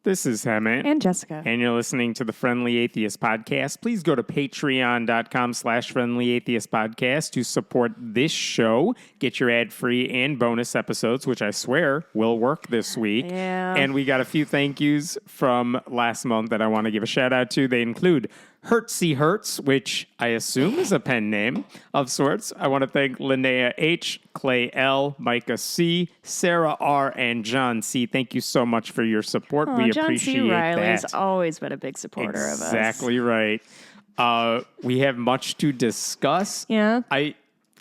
This is Hemant. And Jessica. And you're listening to the Friendly Atheist Podcast. Please go to patreon.com/Friendly Atheist Podcast to support this show. Get your ad-free and bonus episodes, which I swear will work this week. Yeah. And we got a few thank yous from last month that I want to give a shout out to. They include Hertzy Hertz, which I assume is a pen name of sorts. I want to thank Linnea H., Clay L., Micah C., Sarah R., and John C. Thank you so much for your support. We John appreciate C. Riley's that. always been a big supporter of us. Exactly right. We have much to discuss. Yeah.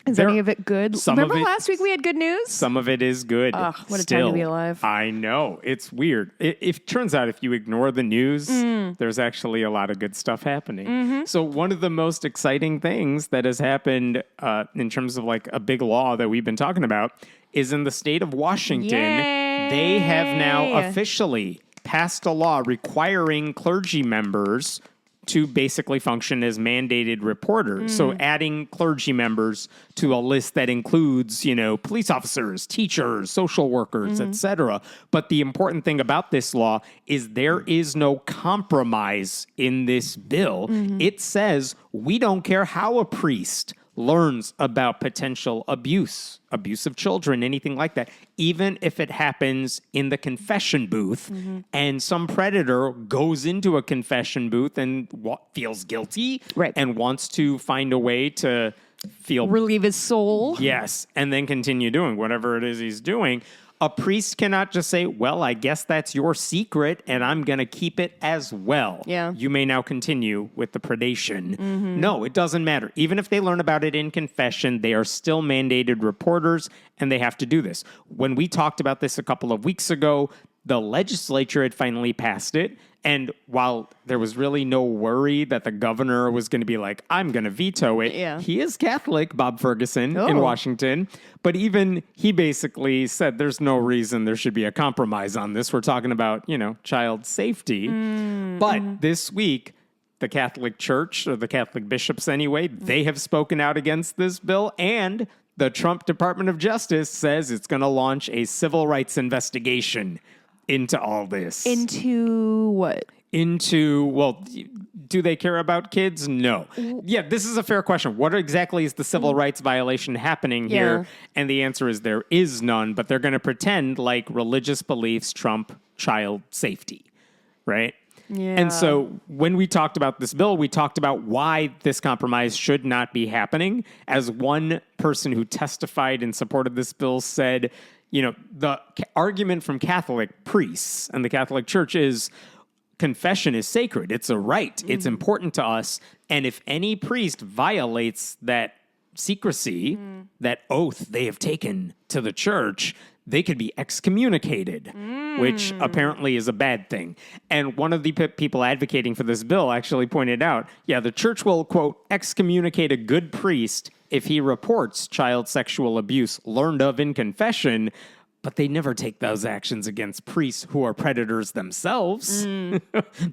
Is any of it good? Remember last week we had good news? Some of it is good. Ugh, what a time to be alive. I know. It's weird. It turns out if you ignore the news, there's actually a lot of good stuff happening. Mm-hmm. So one of the most exciting things that has happened in terms of like a big law that we've been talking about is in the state of Washington. Yay. They have now officially passed a law requiring clergy members to basically function as mandated reporters. So adding clergy members to a list that includes, police officers, teachers, social workers, etc. But the important thing about this law is there is no compromise in this bill. It says we don't care how a priest learns about potential abuse of children, anything like that, even if it happens in the confession booth and some predator goes into a confession booth and feels guilty and wants to find a way to relieve his soul. Yes, and then continue doing whatever it is he's doing. A priest cannot just say, well, I guess that's your secret, and I'm going to keep it as well. Yeah. You may now continue with the predation. No, it doesn't matter. Even if they learn about it in confession, they are still mandated reporters, and they have to do this. When we talked about this a couple of weeks ago, the legislature had finally passed it. And while there was really no worry that the governor was going to be like, I'm going to veto it, he is Catholic, Bob Ferguson, in Washington. But even he basically said there's no reason there should be a compromise on this. We're talking about, child safety. But this week, the Catholic Church, or the Catholic bishops anyway, they have spoken out against this bill. And the Trump Department of Justice says it's going to launch a civil rights investigation into all this. Into what? Well, do they care about kids? No. Yeah, this is a fair question. What exactly is the civil rights violation happening here? And the answer is there is none, but they're going to pretend like religious beliefs trump child safety, right? Yeah. And so when we talked about this bill, we talked about why this compromise should not be happening. As one person who testified in support of this bill said, the argument from Catholic priests and the Catholic Church is confession is sacred. It's a right. It's important to us. And if any priest violates that secrecy, that oath they have taken to the church, they could be excommunicated, which apparently is a bad thing. And one of the people advocating for this bill actually pointed out, the church will, quote, excommunicate a good priest if he reports child sexual abuse learned of in confession, but they never take those actions against priests who are predators themselves.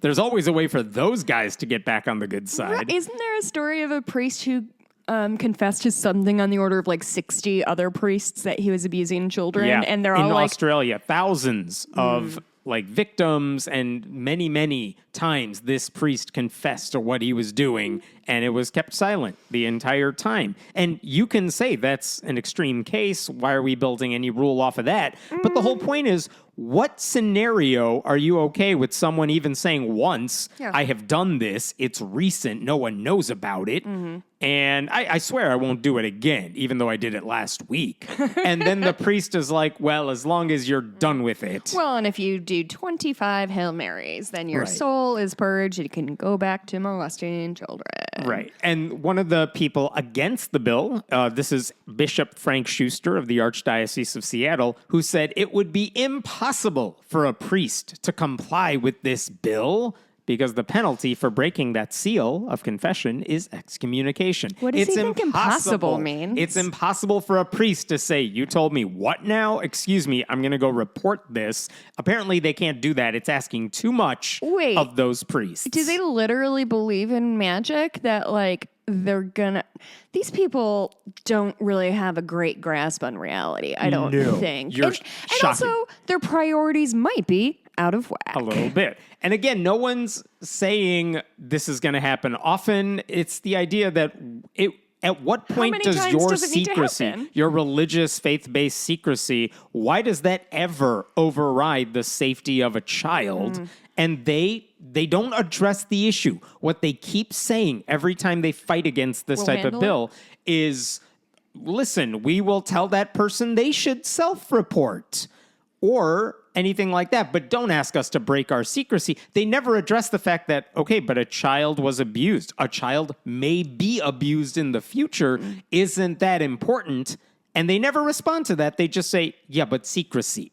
There's always a way for those guys to get back on the good side. Isn't there a story of a priest who confessed to something on the order of like 60 other priests that he was abusing children? Yeah, and they're all in Australia, thousands of victims, and many, many times this priest confessed to what he was doing, and it was kept silent the entire time. And you can say that's an extreme case. Why are we building any rule off of that? But the whole point is, what scenario are you okay with someone even saying once, I have done this, it's recent, no one knows about it, and I swear I won't do it again, even though I did it last week. And then the priest is like, well, as long as you're done with it. Well, and if you do 25 Hail Marys, then your soul is purged. You can go back to molesting children. Right. And one of the people against the bill, this is Bishop Frank Schuster of the Archdiocese of Seattle, who said it would be impossible for a priest to comply with this bill because the penalty for breaking that seal of confession is excommunication. What does he think impossible means? It's impossible for a priest to say, you told me what now? Excuse me, I'm going to go report this. Apparently they can't do that. It's asking too much of those priests. Do they literally believe in magic that like they're gonna... These people don't really have a great grasp on reality, I don't think. You're and also, their priorities might be out of whack. A little bit. And again, no one's saying this is going to happen often. It's the idea that at what point does your secrecy, your religious, faith-based secrecy, why does that ever override the safety of a child? And they don't address the issue. What they keep saying every time they fight against this type of bill is, listen, we will tell that person they should self-report or anything like that, but don't ask us to break our secrecy. They never address the fact that, okay, but a child was abused. A child may be abused in the future. Isn't that important? And they never respond to that. They just say, yeah, but secrecy.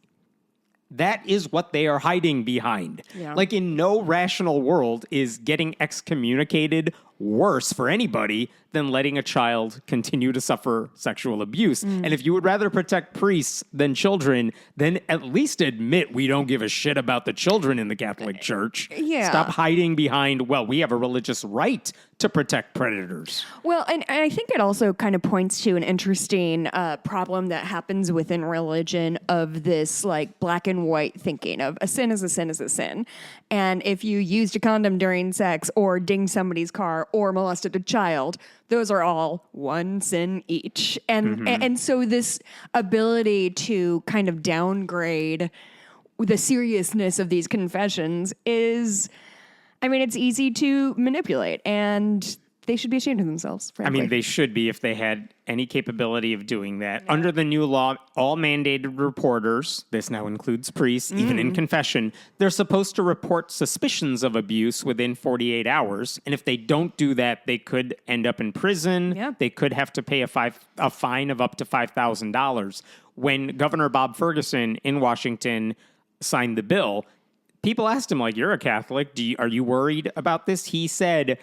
That is what they are hiding behind. Yeah. Like, in no rational world is getting excommunicated worse for anybody than letting a child continue to suffer sexual abuse. And if you would rather protect priests than children, then at least admit we don't give a shit about the children in the Catholic Church. Yeah. Stop hiding behind, well, we have a religious right to protect predators. Well, and I think it also kind of points to an interesting problem that happens within religion of this like black and white thinking of a sin is a sin is a sin. And if you used a condom during sex or dinged somebody's car or molested a child, those are all one sin each. And so this ability to kind of downgrade the seriousness of these confessions is, I mean, it's easy to manipulate, and they should be ashamed of themselves, frankly. I mean, they should be if they had any capability of doing that. Yeah. Under the new law, all mandated reporters, this now includes priests, even in confession, they're supposed to report suspicions of abuse within 48 hours. And if they don't do that, they could end up in prison. Yeah. They could have to pay a fine of up to $5,000. When Governor Bob Ferguson in Washington signed the bill, people asked him, like, you're a Catholic. Are you worried about this? He said,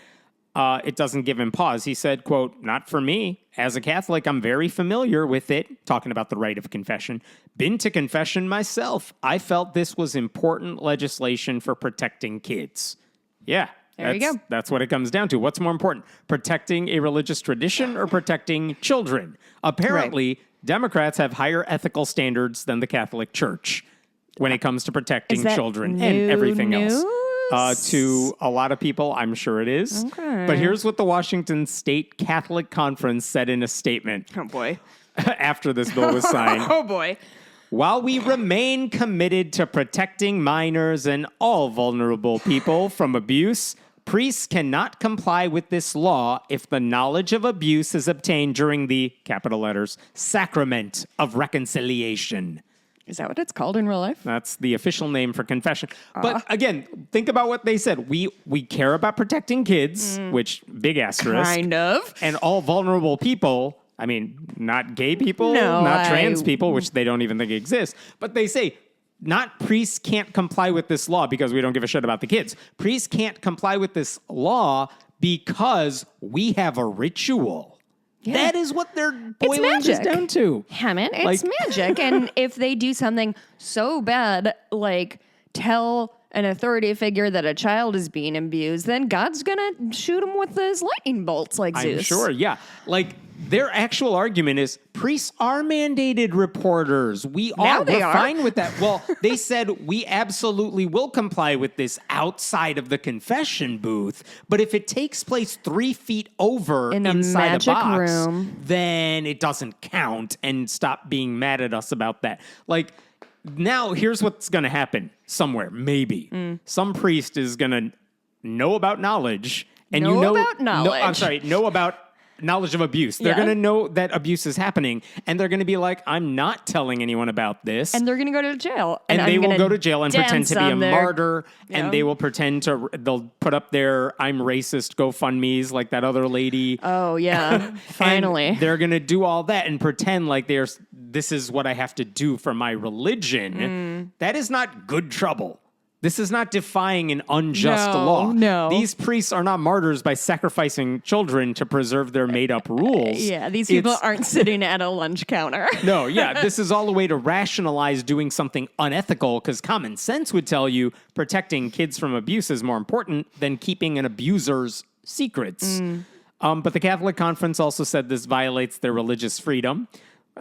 it doesn't give him pause. He said, quote, not for me. As a Catholic, I'm very familiar with it. Talking about the right of confession. Been to confession myself. I felt this was important legislation for protecting kids. Yeah. There you go. That's what it comes down to. What's more important? Protecting a religious tradition or protecting children? Apparently, Democrats have higher ethical standards than the Catholic Church when it comes to protecting children and everything else. To a lot of people, I'm sure it is. Okay. But here's what the Washington State Catholic Conference said in a statement. Oh, boy. After this bill was signed. Oh, boy. While we remain committed to protecting minors and all vulnerable people from abuse, priests cannot comply with this law if the knowledge of abuse is obtained during the, capital letters, sacrament of reconciliation. Is that what it's called in real life? That's the official name for confession. But again, think about what they said. We care about protecting kids, which big asterisk. Kind of. And all vulnerable people. I mean, not gay people, not trans people, which they don't even think exist. But they say, not priests can't comply with this law because we don't give a shit about the kids. Priests can't comply with this law because we have a ritual. Yeah. That is what they're boiling this down to. Yeah, man, it's magic. And if they do something so bad, like tell an authority figure that a child is being abused, then God's going to shoot him with his lightning bolts like Zeus. I'm sure, yeah. Like, their actual argument is priests are mandated reporters. We're fine with that. Well, they said we absolutely will comply with this outside of the confession booth. But if it takes place 3 feet over inside a box, then it doesn't count, and stop being mad at us about that. Like, now here's what's going to happen somewhere, maybe. Some priest is going to know about knowledge. And know about knowledge of abuse. They're going to know that abuse is happening, and they're going to be like, I'm not telling anyone about this. And they're going to go to jail. And they will go to jail and pretend to be a martyr, and they will they'll put up their I'm racist GoFundMes like that other lady. Oh, yeah. Finally. They're going to do all that and pretend like this is what I have to do for my religion. That is not good trouble. This is not defying an unjust law. No. These priests are not martyrs by sacrificing children to preserve their made-up rules. Yeah, these people aren't sitting at a lunch counter. No, yeah, this is all a way to rationalize doing something unethical, because common sense would tell you protecting kids from abuse is more important than keeping an abuser's secrets. But the Catholic Conference also said this violates their religious freedom.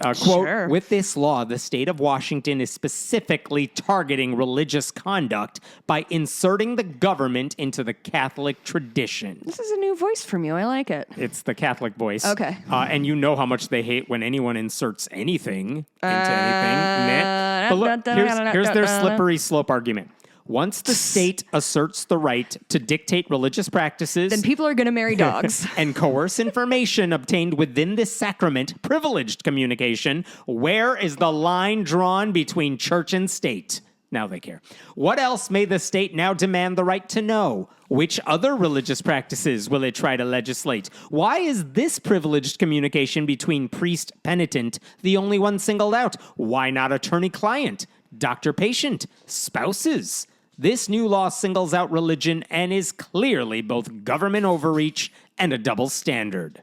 Quote, Sure. with this law, the state of Washington is specifically targeting religious conduct by inserting the government into the Catholic tradition. This is a new voice from you. I like it. It's the Catholic voice. Okay. And you know how much they hate when anyone inserts anything into anything. Meh. But look, here's their slippery slope argument. Once the state asserts the right to dictate religious practices, Then people are going to marry dogs. and coerce information obtained within this sacrament, privileged communication, where is the line drawn between church and state? Now they care. What else may the state now demand the right to know? Which other religious practices will it try to legislate? Why is this privileged communication between priest penitent the only one singled out? Why not attorney-client, doctor-patient, spouses? This new law singles out religion and is clearly both government overreach and a double standard.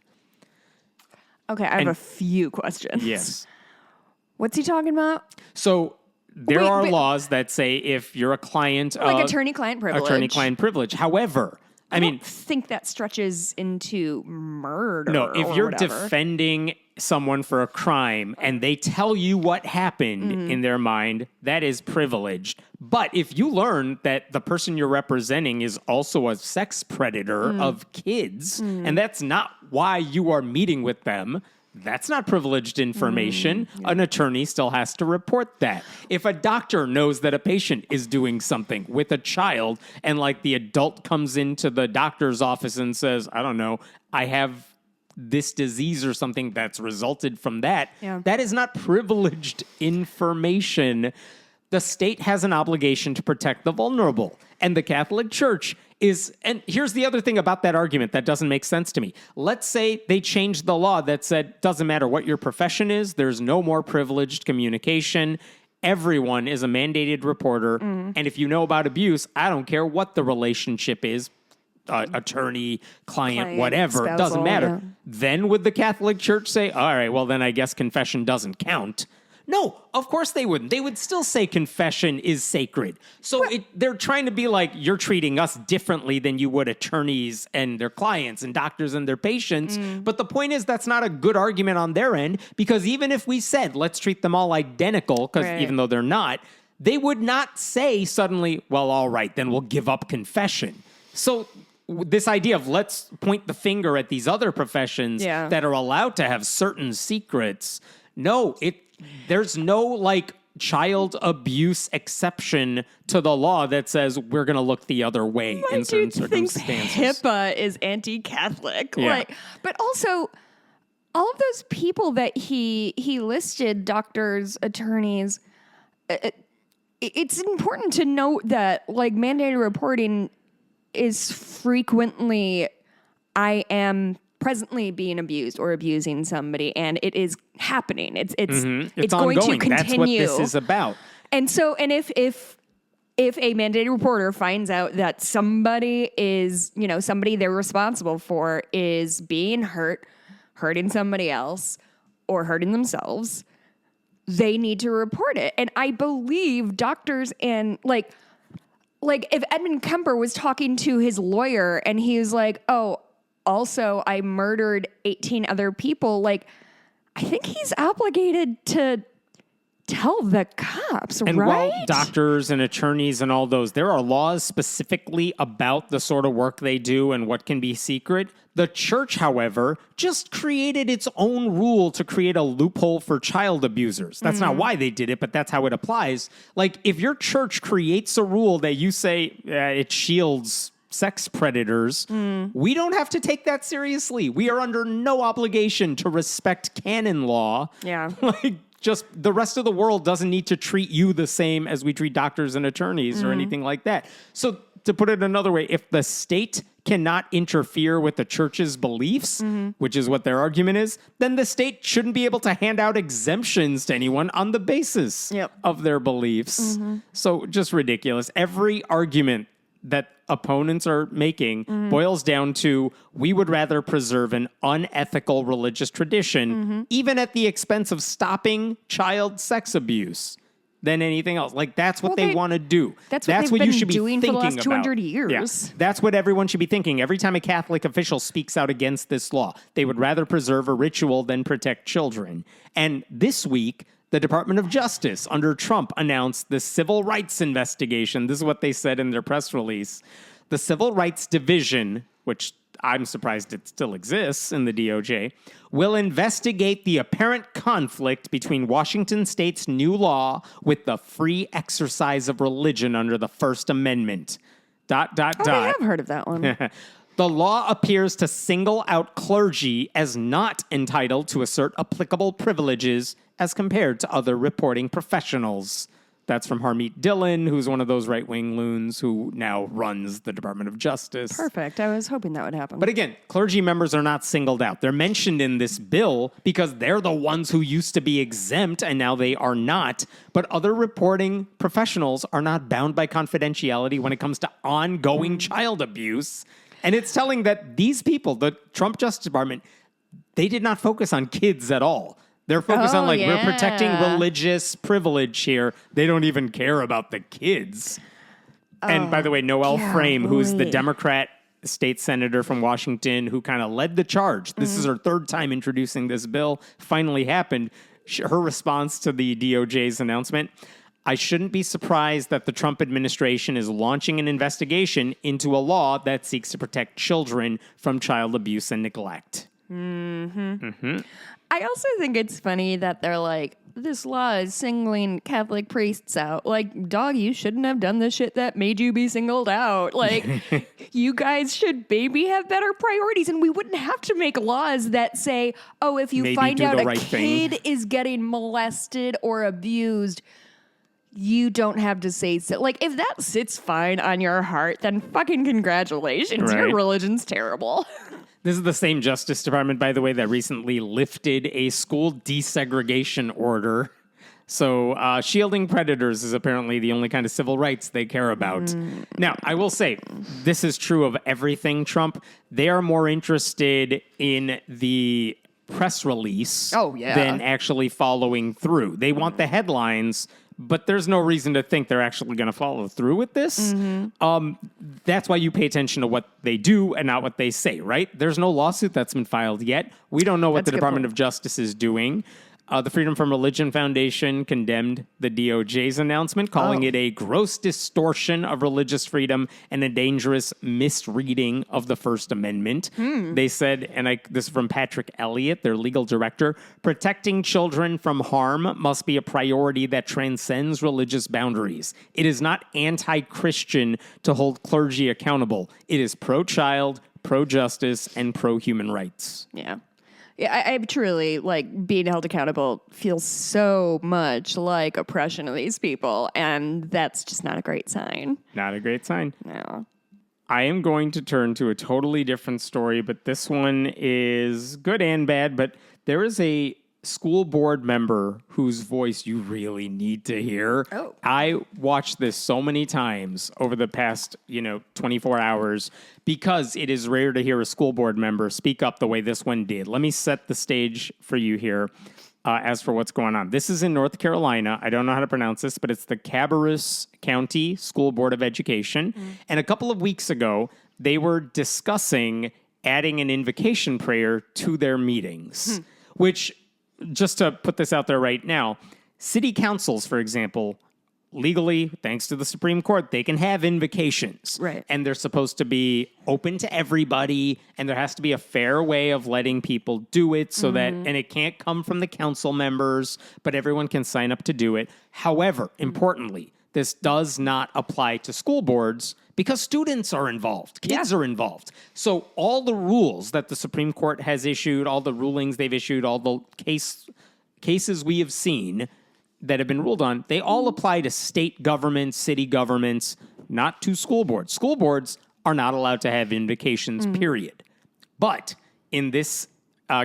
Okay, I have a few questions. Yes. What's he talking about? So there Wait, are but- laws that say if you're a client Like of attorney-client privilege. attorney-client privilege. However, I mean, don't think that stretches into murder. no, if you're whatever. defending someone for a crime and they tell you what happened in their mind, that is privileged. But if you learn that the person you're representing is also a sex predator of kids, and that's not why you are meeting with them, that's not privileged information. An attorney still has to report that. If a doctor knows that a patient is doing something with a child and like the adult comes into the doctor's office and says, I don't know, I have this disease or something that's resulted from that, that is not privileged information. The state has an obligation to protect the vulnerable. And the Catholic Church is, and here's the other thing about that argument that doesn't make sense to me. Let's say they changed the law that said, doesn't matter what your profession is, there's no more privileged communication. Everyone is a mandated reporter. And if you know about abuse, I don't care what the relationship is, attorney, client, whatever, spousal, doesn't matter. yeah. Then would the Catholic Church say, all right, well, then I guess confession doesn't count? No, of course they wouldn't. They would still say confession is sacred. So they're trying to be like, you're treating us differently than you would attorneys and their clients and doctors and their patients. But the point is that's not a good argument on their end, because even if we said, let's treat them all identical, because even though they're not, they would not say suddenly, well, all right, then we'll give up confession. So this idea of let's point the finger at these other professions that are allowed to have certain secrets. No, there's no like child abuse exception to the law that says we're going to look the other way in certain circumstances. HIPAA is anti-Catholic. Yeah. Like, but also all of those people that he listed, doctors, attorneys, it's important to note that like mandated reporting is frequently, I am presently being abused or abusing somebody, and it is happening. It's going ongoing. to continue. That's what this is about. And so, and if a mandated reporter finds out that somebody is, somebody they're responsible for is being hurting somebody else, or hurting themselves, they need to report it. And I believe doctors and like if Edmund Kemper was talking to his lawyer and he was like, oh, also I murdered 18 other people, like, I think he's obligated to tell the cops, and right? while doctors and attorneys and all those, there are laws specifically about the sort of work they do and what can be secret. The church, however, just created its own rule to create a loophole for child abusers. That's not why they did it, but that's how it applies. Like, if your church creates a rule that you say it shields sex predators, we don't have to take that seriously. We are under no obligation to respect canon law. Yeah. Like, just the rest of the world doesn't need to treat you the same as we treat doctors and attorneys or anything like that. So to put it another way, if the state cannot interfere with the church's beliefs, which is what their argument is, then the state shouldn't be able to hand out exemptions to anyone on the basis of their beliefs. So just ridiculous. Every argument that opponents are making boils down to, we would rather preserve an unethical religious tradition, even at the expense of stopping child sex abuse. than anything else. Like, that's what they want to do. That's what they've you been should be doing for the thinking last 200 about. years. Yeah. That's what everyone should be thinking. Every time a Catholic official speaks out against this law, they would rather preserve a ritual than protect children. And this week, the Department of Justice under Trump announced the civil rights investigation. This is what they said in their press release. The Civil Rights Division, which I'm surprised it still exists in the DOJ, will investigate the apparent conflict between Washington state's new law with the free exercise of religion under the First Amendment. I have heard of that one. The law appears to single out clergy as not entitled to assert applicable privileges as compared to other reporting professionals. That's from Harmeet Dillon, who's one of those right-wing loons who now runs the Department of Justice. Perfect. I was hoping that would happen. But again, clergy members are not singled out. They're mentioned in this bill because they're the ones who used to be exempt and now they are not. But other reporting professionals are not bound by confidentiality when it comes to ongoing child abuse. And it's telling that these people, the Trump Justice Department, they did not focus on kids at all. They're focused on, we're protecting religious privilege here. They don't even care about the kids. And by the way, Noel Frame, who's the Democrat state senator from Washington who kind of led the charge. This is her third time introducing this bill. Finally happened. Her response to the DOJ's announcement: I shouldn't be surprised that the Trump administration is launching an investigation into a law that seeks to protect children from child abuse and neglect. I also think it's funny that they're like, this law is singling Catholic priests out. Like, dog, you shouldn't have done the shit that made you be singled out. Like, you guys should maybe have better priorities. And we wouldn't have to make laws that say, oh, if you find out a kid is getting molested or abused, you don't have to say so. Like, if that sits fine on your heart, then fucking congratulations. Right. Your religion's terrible. This is the same Justice Department, by the way, that recently lifted a school desegregation order. So shielding predators is apparently the only kind of civil rights they care about. Now, I will say, this is true of everything Trump. They are more interested in the press release than actually following through. They want the headlines, but there's no reason to think they're actually going to follow through with this. That's why you pay attention to what they do and not what they say, right? There's no lawsuit that's been filed yet. We don't know what the Department of Justice is doing. The Freedom from Religion Foundation condemned the DOJ's announcement, calling it a gross distortion of religious freedom and a dangerous misreading of the First Amendment. They said, and this is from Patrick Elliott, their legal director, protecting children from harm must be a priority that transcends religious boundaries. It is not anti-Christian to hold clergy accountable. It is pro-child, pro-justice, and pro-human rights. Yeah. Yeah, I truly, like, being held accountable feels so much like oppression of these people, and that's just not a great sign. Not a great sign. No. I am going to turn to a totally different story, but this one is good and bad, but there is a school board member whose voice you really need to hear. Oh. I watched this so many times over the past, 24 hours because it is rare to hear a school board member speak up the way this one did. Let me set the stage for you here as for what's going on. This is in North Carolina. I don't know how to pronounce this, but it's the Cabarrus County School Board of Education. And a couple of weeks ago, they were discussing adding an invocation prayer to their meetings, which, just to put this out there right now, city councils, for example, legally, thanks to the Supreme Court, they can have invocations. Right. And they're supposed to be open to everybody, and there has to be a fair way of letting people do it so that, and it can't come from the council members, but everyone can sign up to do it. However, importantly, this does not apply to school boards because students are involved. Kids are involved. So all the rules that the Supreme Court has issued, all the rulings they've issued, all the cases we have seen that have been ruled on, they all apply to state governments, city governments, not to school boards. School boards are not allowed to have invocations, period. But in this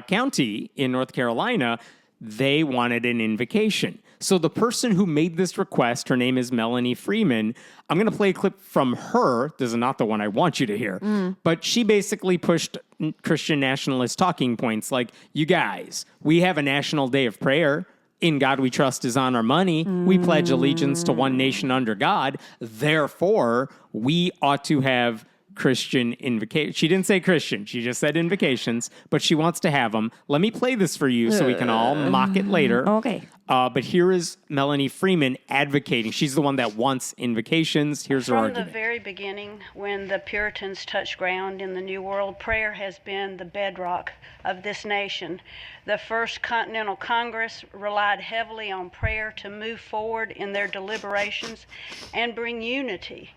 county in North Carolina, they wanted an invocation. So the person who made this request, her name is Melanie Freeman. I'm going to play a clip from her. This is not the one I want you to hear. But she basically pushed Christian nationalist talking points like, you guys, we have a national day of prayer. In God We Trust is on our money. We pledge allegiance to one nation under God. Therefore, we ought to have Christian invocation. She didn't say Christian. She just said invocations, but she wants to have them. Let me play this for you so we can all mock it later. Okay. But here is Melanie Freeman advocating. She's the one that wants invocations. Here's her argument. From the very beginning, when the Puritans touched ground in the New World, prayer has been the bedrock of this nation. The First Continental Congress relied heavily on prayer to move forward in their deliberations and bring unity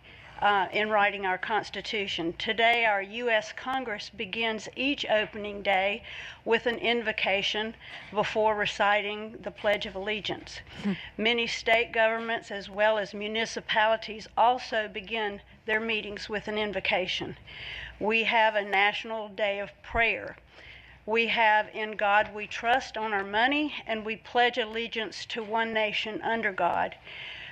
in writing our Constitution. Today, our U.S. Congress begins each opening day with an invocation before reciting the Pledge of Allegiance. Many state governments, as well as municipalities, also begin their meetings with an invocation. We have a National Day of Prayer. We have In God We Trust on our money, and we pledge allegiance to one nation under God.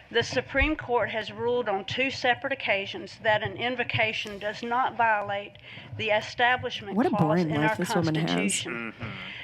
The Supreme Court has ruled on 2 separate occasions that an invocation does not violate the Establishment Clause in our Constitution.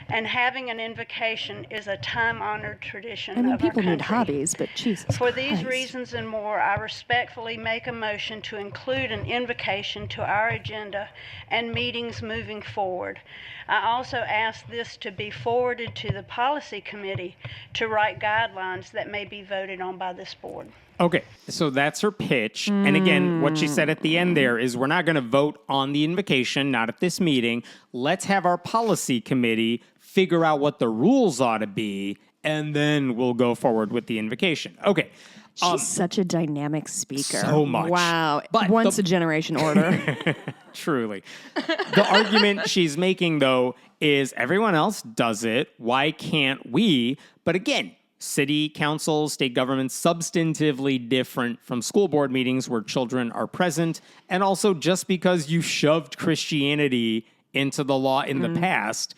And having an invocation is a time-honored tradition of our country. People need hobbies, but Jesus For these Christ. reasons and more, I respectfully make a motion to include an invocation to our agenda and meetings moving forward. I also ask this to be forwarded to the Policy Committee to write guidelines that may be voted on by this board. Okay, so that's her pitch. And again, what she said at the end there is we're not going to vote on the invocation, not at this meeting. Let's have our policy committee figure out what the rules ought to be, and then we'll go forward with the invocation. Okay. She's such a dynamic speaker. So much. Wow. But Once a generation order. Truly. The argument she's making, though, is everyone else does it. Why can't we? But again, city councils, state governments, substantively different from school board meetings where children are present. And also, just because you shoved Christianity into the law in the past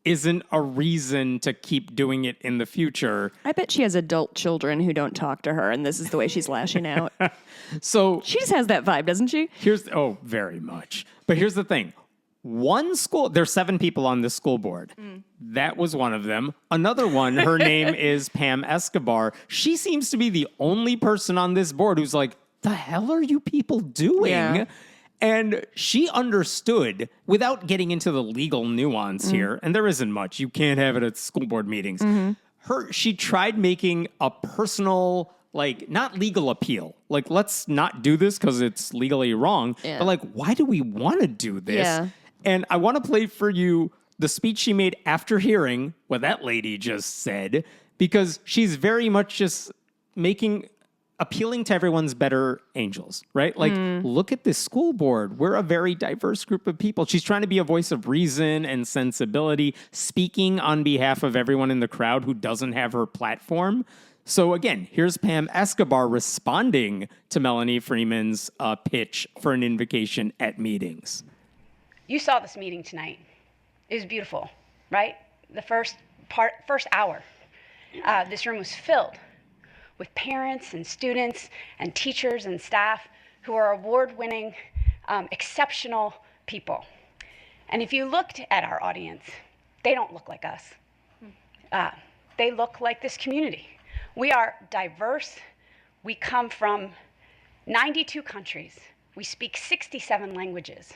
isn't a reason to keep doing it in the future. I bet she has adult children who don't talk to her, and this is the way she's lashing out. So She just has that vibe, doesn't she? very much. But here's the thing. One school, there's 7 people on this school board. That was one of them. Another one, her name is Pam Escobar. She seems to be the only person on this board who's like, the hell are you people doing? Yeah. And she understood, without getting into the legal nuance here, and there isn't much. You can't have it at school board meetings. She tried making a personal, not legal appeal. Let's not do this because it's legally wrong. Yeah. But why do we want to do this? Yeah. And I want to play for you the speech she made after hearing what that lady just said, because she's very much just appealing to everyone's better angels, right? Look at this school board. We're a very diverse group of people. She's trying to be a voice of reason and sensibility, speaking on behalf of everyone in the crowd who doesn't have her platform. So again, here's Pam Escobar responding to Melanie Freeman's pitch for an invocation at meetings. You saw this meeting tonight. It was beautiful, right? The first hour, this room was filled with parents and students and teachers and staff who are award-winning, exceptional people. And if you looked at our audience, they don't look like us. They look like this community. We are diverse. We come from 92 countries. We speak 67 languages.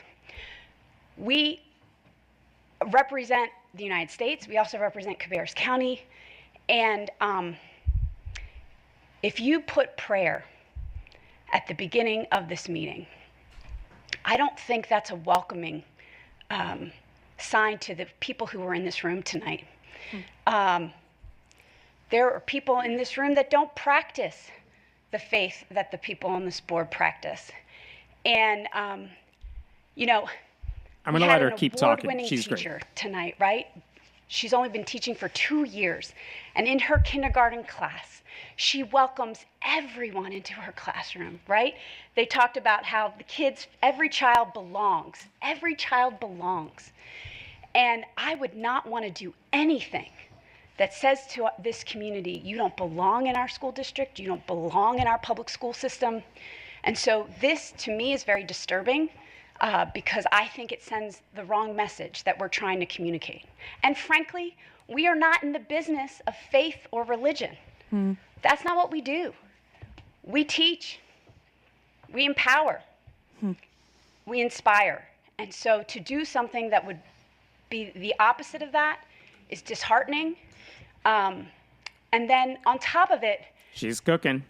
We represent the United States. We also represent Cabarrus County. And if you put prayer at the beginning of this meeting, I don't think that's a welcoming sign to the people who are in this room tonight. There are people in this room that don't practice the faith that the people on this board practice. And, I'm going to let her keep talking. She's teacher great. Tonight, right? She's only been teaching for 2 years. And in her kindergarten class, she welcomes everyone into her classroom, right? They talked about how every child belongs. Every child belongs. And I would not want to do anything that says to this community, you don't belong in our school district, you don't belong in our public school system. And so this, to me, is very disturbing because I think it sends the wrong message that we're trying to communicate. And frankly, We are not in the business of faith or religion. That's not what we do. We teach, we empower, we inspire. And so to do something that would be the opposite of that is disheartening. And then on top of it, She's cooking.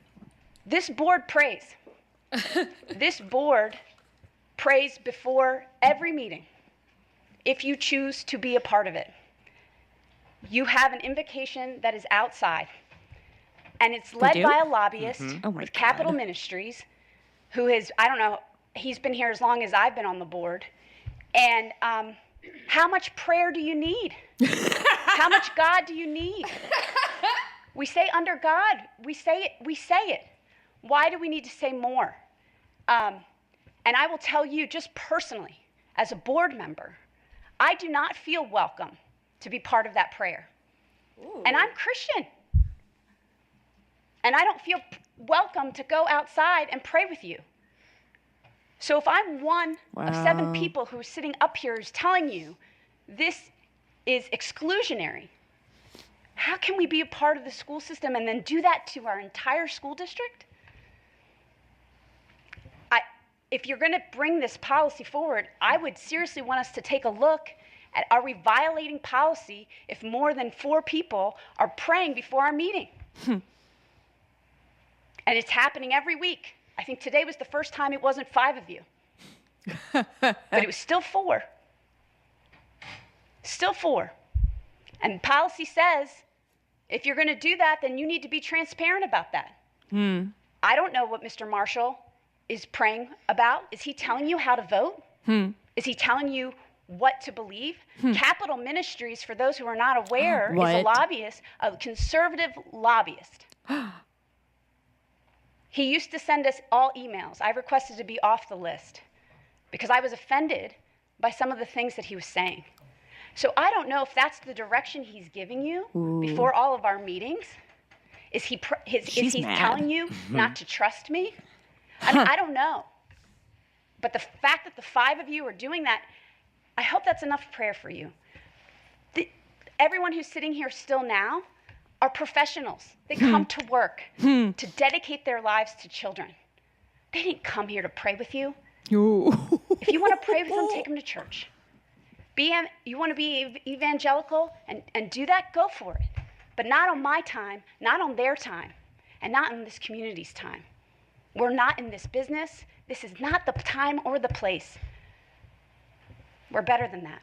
this board prays. This board prays before every meeting if you choose to be a part of it. You have an invocation that is outside, and it's led by a lobbyist with Capital Ministries, who is, I don't know, he's been here as long as I've been on the board. And how much prayer do you need? How much God do you need? We say under God, we say it. Why do we need to say more? And I will tell you just personally, as a board member, I do not feel welcome to be part of that prayer. Ooh. And I'm Christian. And I don't feel welcome to go outside and pray with you. So if I'm one of 7 people who are sitting up here who's telling you this is exclusionary, how can we be a part of the school system and then do that to our entire school district? If you're going to bring this policy forward, I would seriously want us to take a look at, are we violating policy if more than 4 people are praying before our meeting? And it's happening every week. I think today was the first time it wasn't 5 of you. But it was still 4. Still 4. And policy says, if you're going to do that, then you need to be transparent about that. I don't know what Mr. Marshall is praying about. Is he telling you how to vote? Is he telling you what to believe? Capital Ministries, for those who are not aware, is a lobbyist, a conservative lobbyist. He used to send us all emails. I requested to be off the list because I was offended by some of the things that he was saying. So I don't know if that's the direction he's giving you before all of our meetings. Is he telling you not to trust me? I mean, I don't know. But the fact that the 5 of you are doing that, I hope that's enough prayer for you. Everyone who's sitting here still now are professionals. They come to work to dedicate their lives to children. They didn't come here to pray with you. If you want to pray with them, take them to church. You want to be evangelical and do that, go for it. But not on my time, not on their time, and not in this community's time. We're not in this business. This is not the time or the place. We're better than that.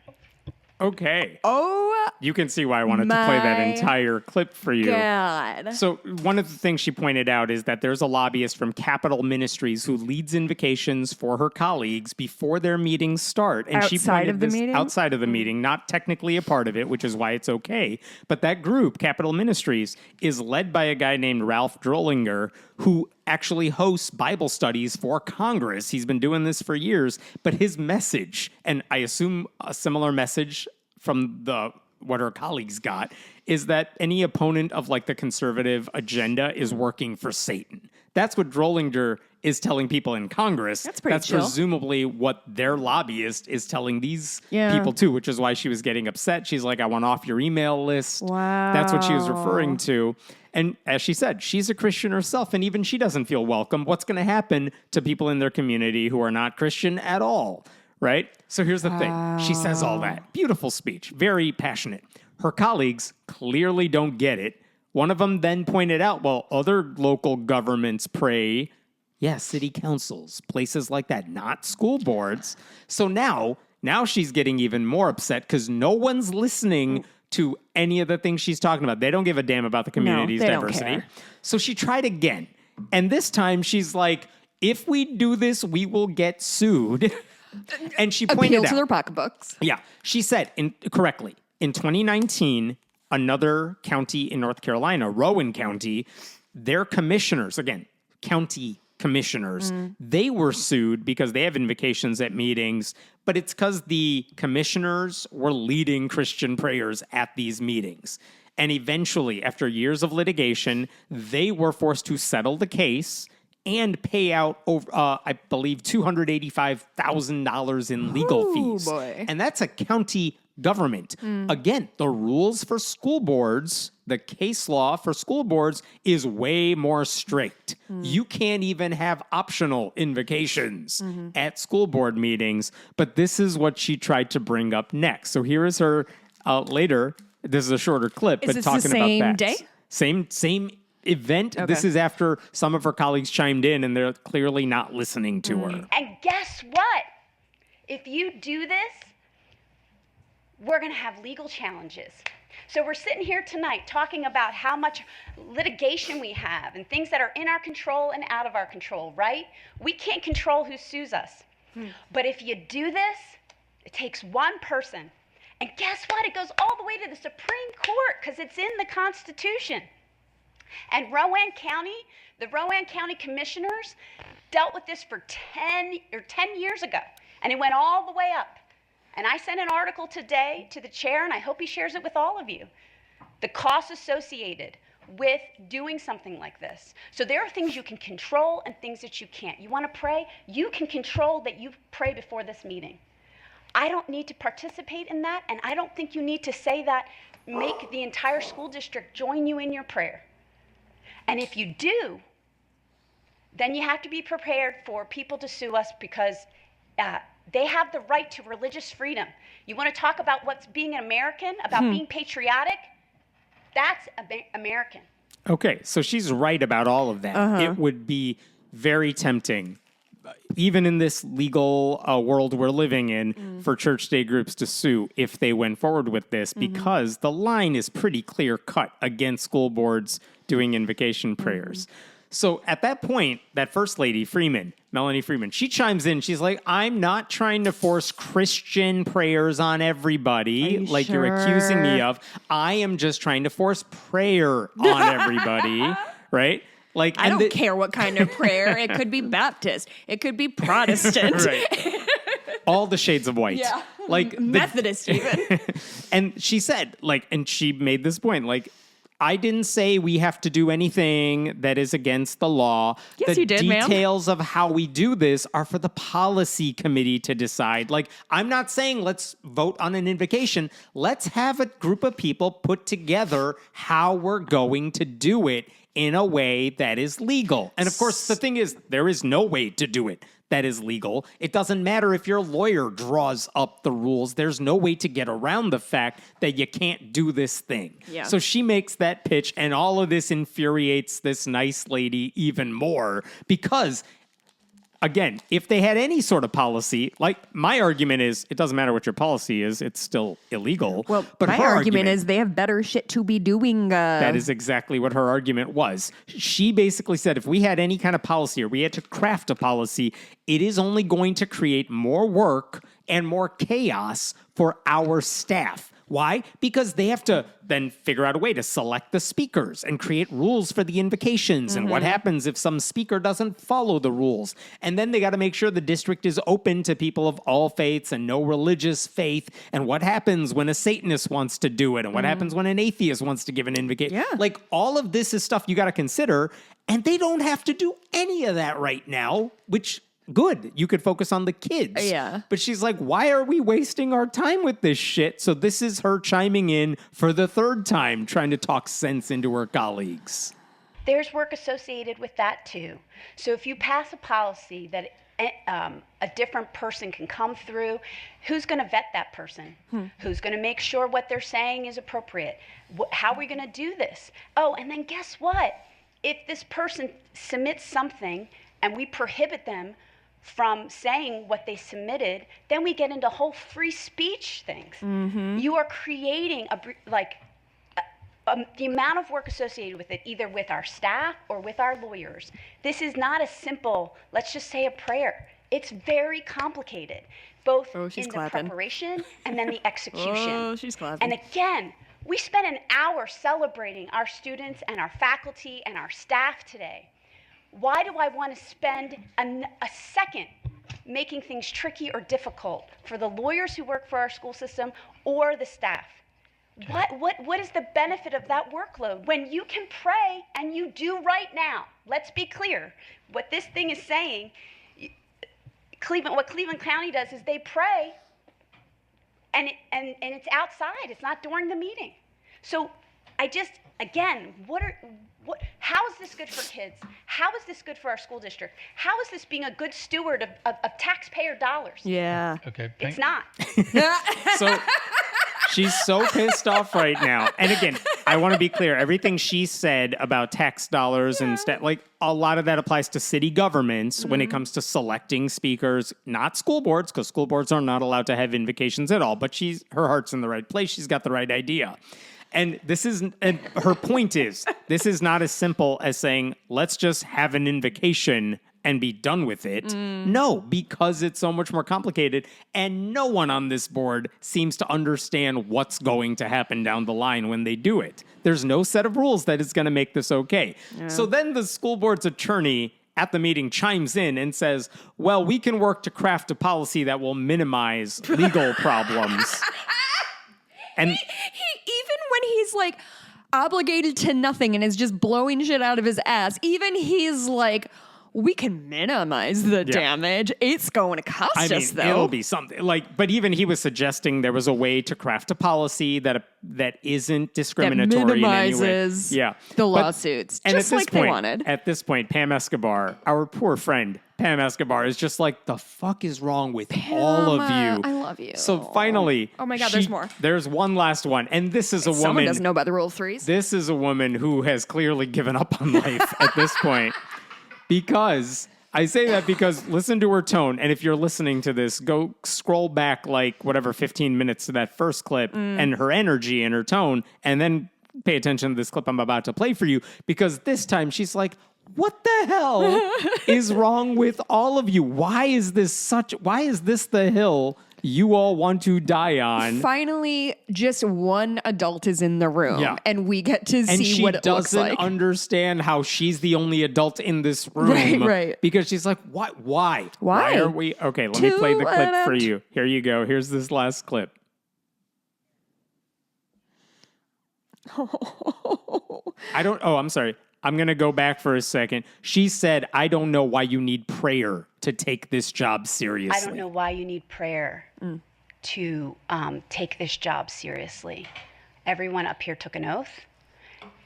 Okay. Oh, you can see why I wanted to play that entire clip for you. God. So one of the things she pointed out is that there's a lobbyist from Capital Ministries who leads invocations for her colleagues before their meetings start. And she pointed this outside of the meeting, not technically a part of it, which is why it's okay. But that group, Capital Ministries, is led by a guy named Ralph Drollinger, who actually hosts Bible studies for Congress. He's been doing this for years, but his message, and I assume a similar message from what her colleagues got, is that any opponent of like the conservative agenda is working for Satan. That's what Drollinger is telling people in Congress. That's chill. Presumably what their lobbyist is telling these people too, which is why she was getting upset. She's like, I want off your email list. Wow. That's what she was referring to. And as she said, she's a Christian herself, and even she doesn't feel welcome. What's going to happen to people in their community who are not Christian at all, right? So here's the thing. She says all that. Beautiful speech, very passionate. Her colleagues clearly don't get it. One of them then pointed out, well, other local governments pray, city councils, places like that, not school boards. So now she's getting even more upset because no one's listening to any of the things she's talking about. They don't give a damn about the community's diversity. So she tried again. And this time she's like, if we do this, we will get sued. And she pointed out. Appeal to their pocketbooks. Yeah. She said correctly, in 2019, another county in North Carolina, Rowan County, their commissioners, again, county commissioners, they were sued because they have invocations at meetings, but it's because the commissioners were leading Christian prayers at these meetings. And eventually, after years of litigation, they were forced to settle the case and pay out over, I believe, $285,000 in legal fees. Boy. And that's a county government. Again, the rules for school boards, the case law for school boards is way more strict. You can't even have optional invocations at school board meetings, but this is what she tried to bring up next. So here is her later. This is a shorter clip, but this talking the same about that. day? Same event. Okay. This is after some of her colleagues chimed in and they're clearly not listening to her. And guess what? If you do this, we're going to have legal challenges. So we're sitting here tonight talking about how much litigation we have and things that are in our control and out of our control, right? We can't control who sues us. But if you do this, it takes one person. And guess what? It goes all the way to the Supreme Court because it's in the Constitution. And Rowan County, the Rowan County commissioners dealt with this for 10 years ago. And it went all the way up. And I sent an article today to the chair, and I hope he shares it with all of you. The costs associated with doing something like this. So there are things you can control and things that you can't. You want to pray? You can control that you pray before this meeting. I don't need to participate in that, and I don't think you need to say that, make the entire school district join you in your prayer. And if you do, then you have to be prepared for people to sue us because they have the right to religious freedom. You want to talk about what's being an American, about being patriotic? That's American. Okay, so she's right about all of that. It would be very tempting, even in this legal world we're living in, for church day groups to sue if they went forward with this, because the line is pretty clear cut against school boards doing invocation prayers. So at that point, that first lady, Melanie Freeman, she chimes in. She's like, I'm not trying to force Christian prayers on everybody like you're accusing me of. I am just trying to force prayer on everybody, right? Like, I don't care what kind of prayer. It could be Baptist. It could be Protestant. Right. All the shades of white. Yeah. Like Methodist even. And she said, like, and she made this point, like, I didn't say we have to do anything that is against the law. Yes, you did, ma'am. The details of how we do this are for the policy committee to decide. Like, I'm not saying let's vote on an invocation. Let's have a group of people put together how we're going to do it in a way that is legal. And of course, the thing is, there is no way to do it that is legal. It doesn't matter if your lawyer draws up the rules. There's no way to get around the fact that you can't do this thing. Yeah. So she makes that pitch, and all of this infuriates this nice lady even more because, again, if they had any sort of policy, like my argument is, it doesn't matter what your policy is, it's still illegal. Well, but my her argument is they have better shit to be doing. That is exactly what her argument was. She basically said if we had any kind of policy or we had to craft a policy, it is only going to create more work and more chaos for our staff. Why? Because they have to then figure out a way to select the speakers and create rules for the invocations and what happens if some speaker doesn't follow the rules. And then they got to make sure the district is open to people of all faiths and no religious faith. And what happens when a Satanist wants to do it? And what happens when an atheist wants to give an invocation? Yeah. Like, all of this is stuff you got to consider. And they don't have to do any of that right now, which... good. You could focus on the kids. Yeah. But she's like, why are we wasting our time with this shit? So this is her chiming in for the third time, trying to talk sense into her colleagues. There's work associated with that too. So if you pass a policy that a different person can come through, who's going to vet that person? Who's going to make sure what they're saying is appropriate? How are we going to do this? Oh, and then guess what? If this person submits something and we prohibit them from saying what they submitted, then we get into whole free speech things. You are creating the amount of work associated with it, either with our staff or with our lawyers. This is not a simple, let's just say a prayer. It's very complicated, both in the preparation and then the execution. Oh, she's clapping. And again, we spent an hour celebrating our students and our faculty and our staff today. Why do I want to spend a second making things tricky or difficult for the lawyers who work for our school system or the staff? What is the benefit of that workload when you can pray and you do right now? Let's be clear. What this thing is saying, what Cleveland County does is they pray and it's outside. It's not during the meeting. So again, how is this good for kids? How is this good for our school district? How is this being a good steward of taxpayer dollars? Yeah. Okay. It's not. So she's so pissed off right now. And again, I want to be clear. Everything she said about tax dollars and like a lot of that applies to city governments when it comes to selecting speakers, not school boards, because school boards are not allowed to have invocations at all. But her heart's in the right place. She's got the right idea. And her point is, this is not as simple as saying, let's just have an invocation and be done with it. No, because it's so much more complicated, and no one on this board seems to understand what's going to happen down the line when they do it. There's no set of rules that is going to make this okay. Yeah. So then the school board's attorney at the meeting chimes in and says, well, we can work to craft a policy that will minimize legal problems. And he even when he's like obligated to nothing and is just blowing shit out of his ass, even he's like, we can minimize the damage. It's going to cost us, though. It'll be something but even he was suggesting there was a way to craft a policy that isn't discriminatory that minimizes in any way. the lawsuits, just like they wanted. At this point, Pam Escobar, our poor friend, Pam Escobar is just like, the fuck is wrong with all of you? I love you. So finally, oh my God, there's more. There's one last one, and this is a woman. Someone doesn't know about the rule of threes. This is a woman who has clearly given up on life at this point. Because I say that because listen to her tone, and if you're listening to this, go scroll back 15 minutes to that first clip and her energy and her tone, and then pay attention to this clip I'm about to play for you, because this time she's like, what the hell is wrong with all of you? Why is this the hill you all want to die on? Finally, just one adult is in the room, and we get to see what it looks like. And she doesn't understand how she's the only adult in this room. Right. Because she's like, what? Why? Why are we? Okay, let me play the clip for you. Here you go. Here's this last clip. I'm sorry. I'm going to go back for a second. She said, I don't know why you need prayer to take this job seriously. I don't know why you need prayer to take this job seriously. Everyone up here took an oath.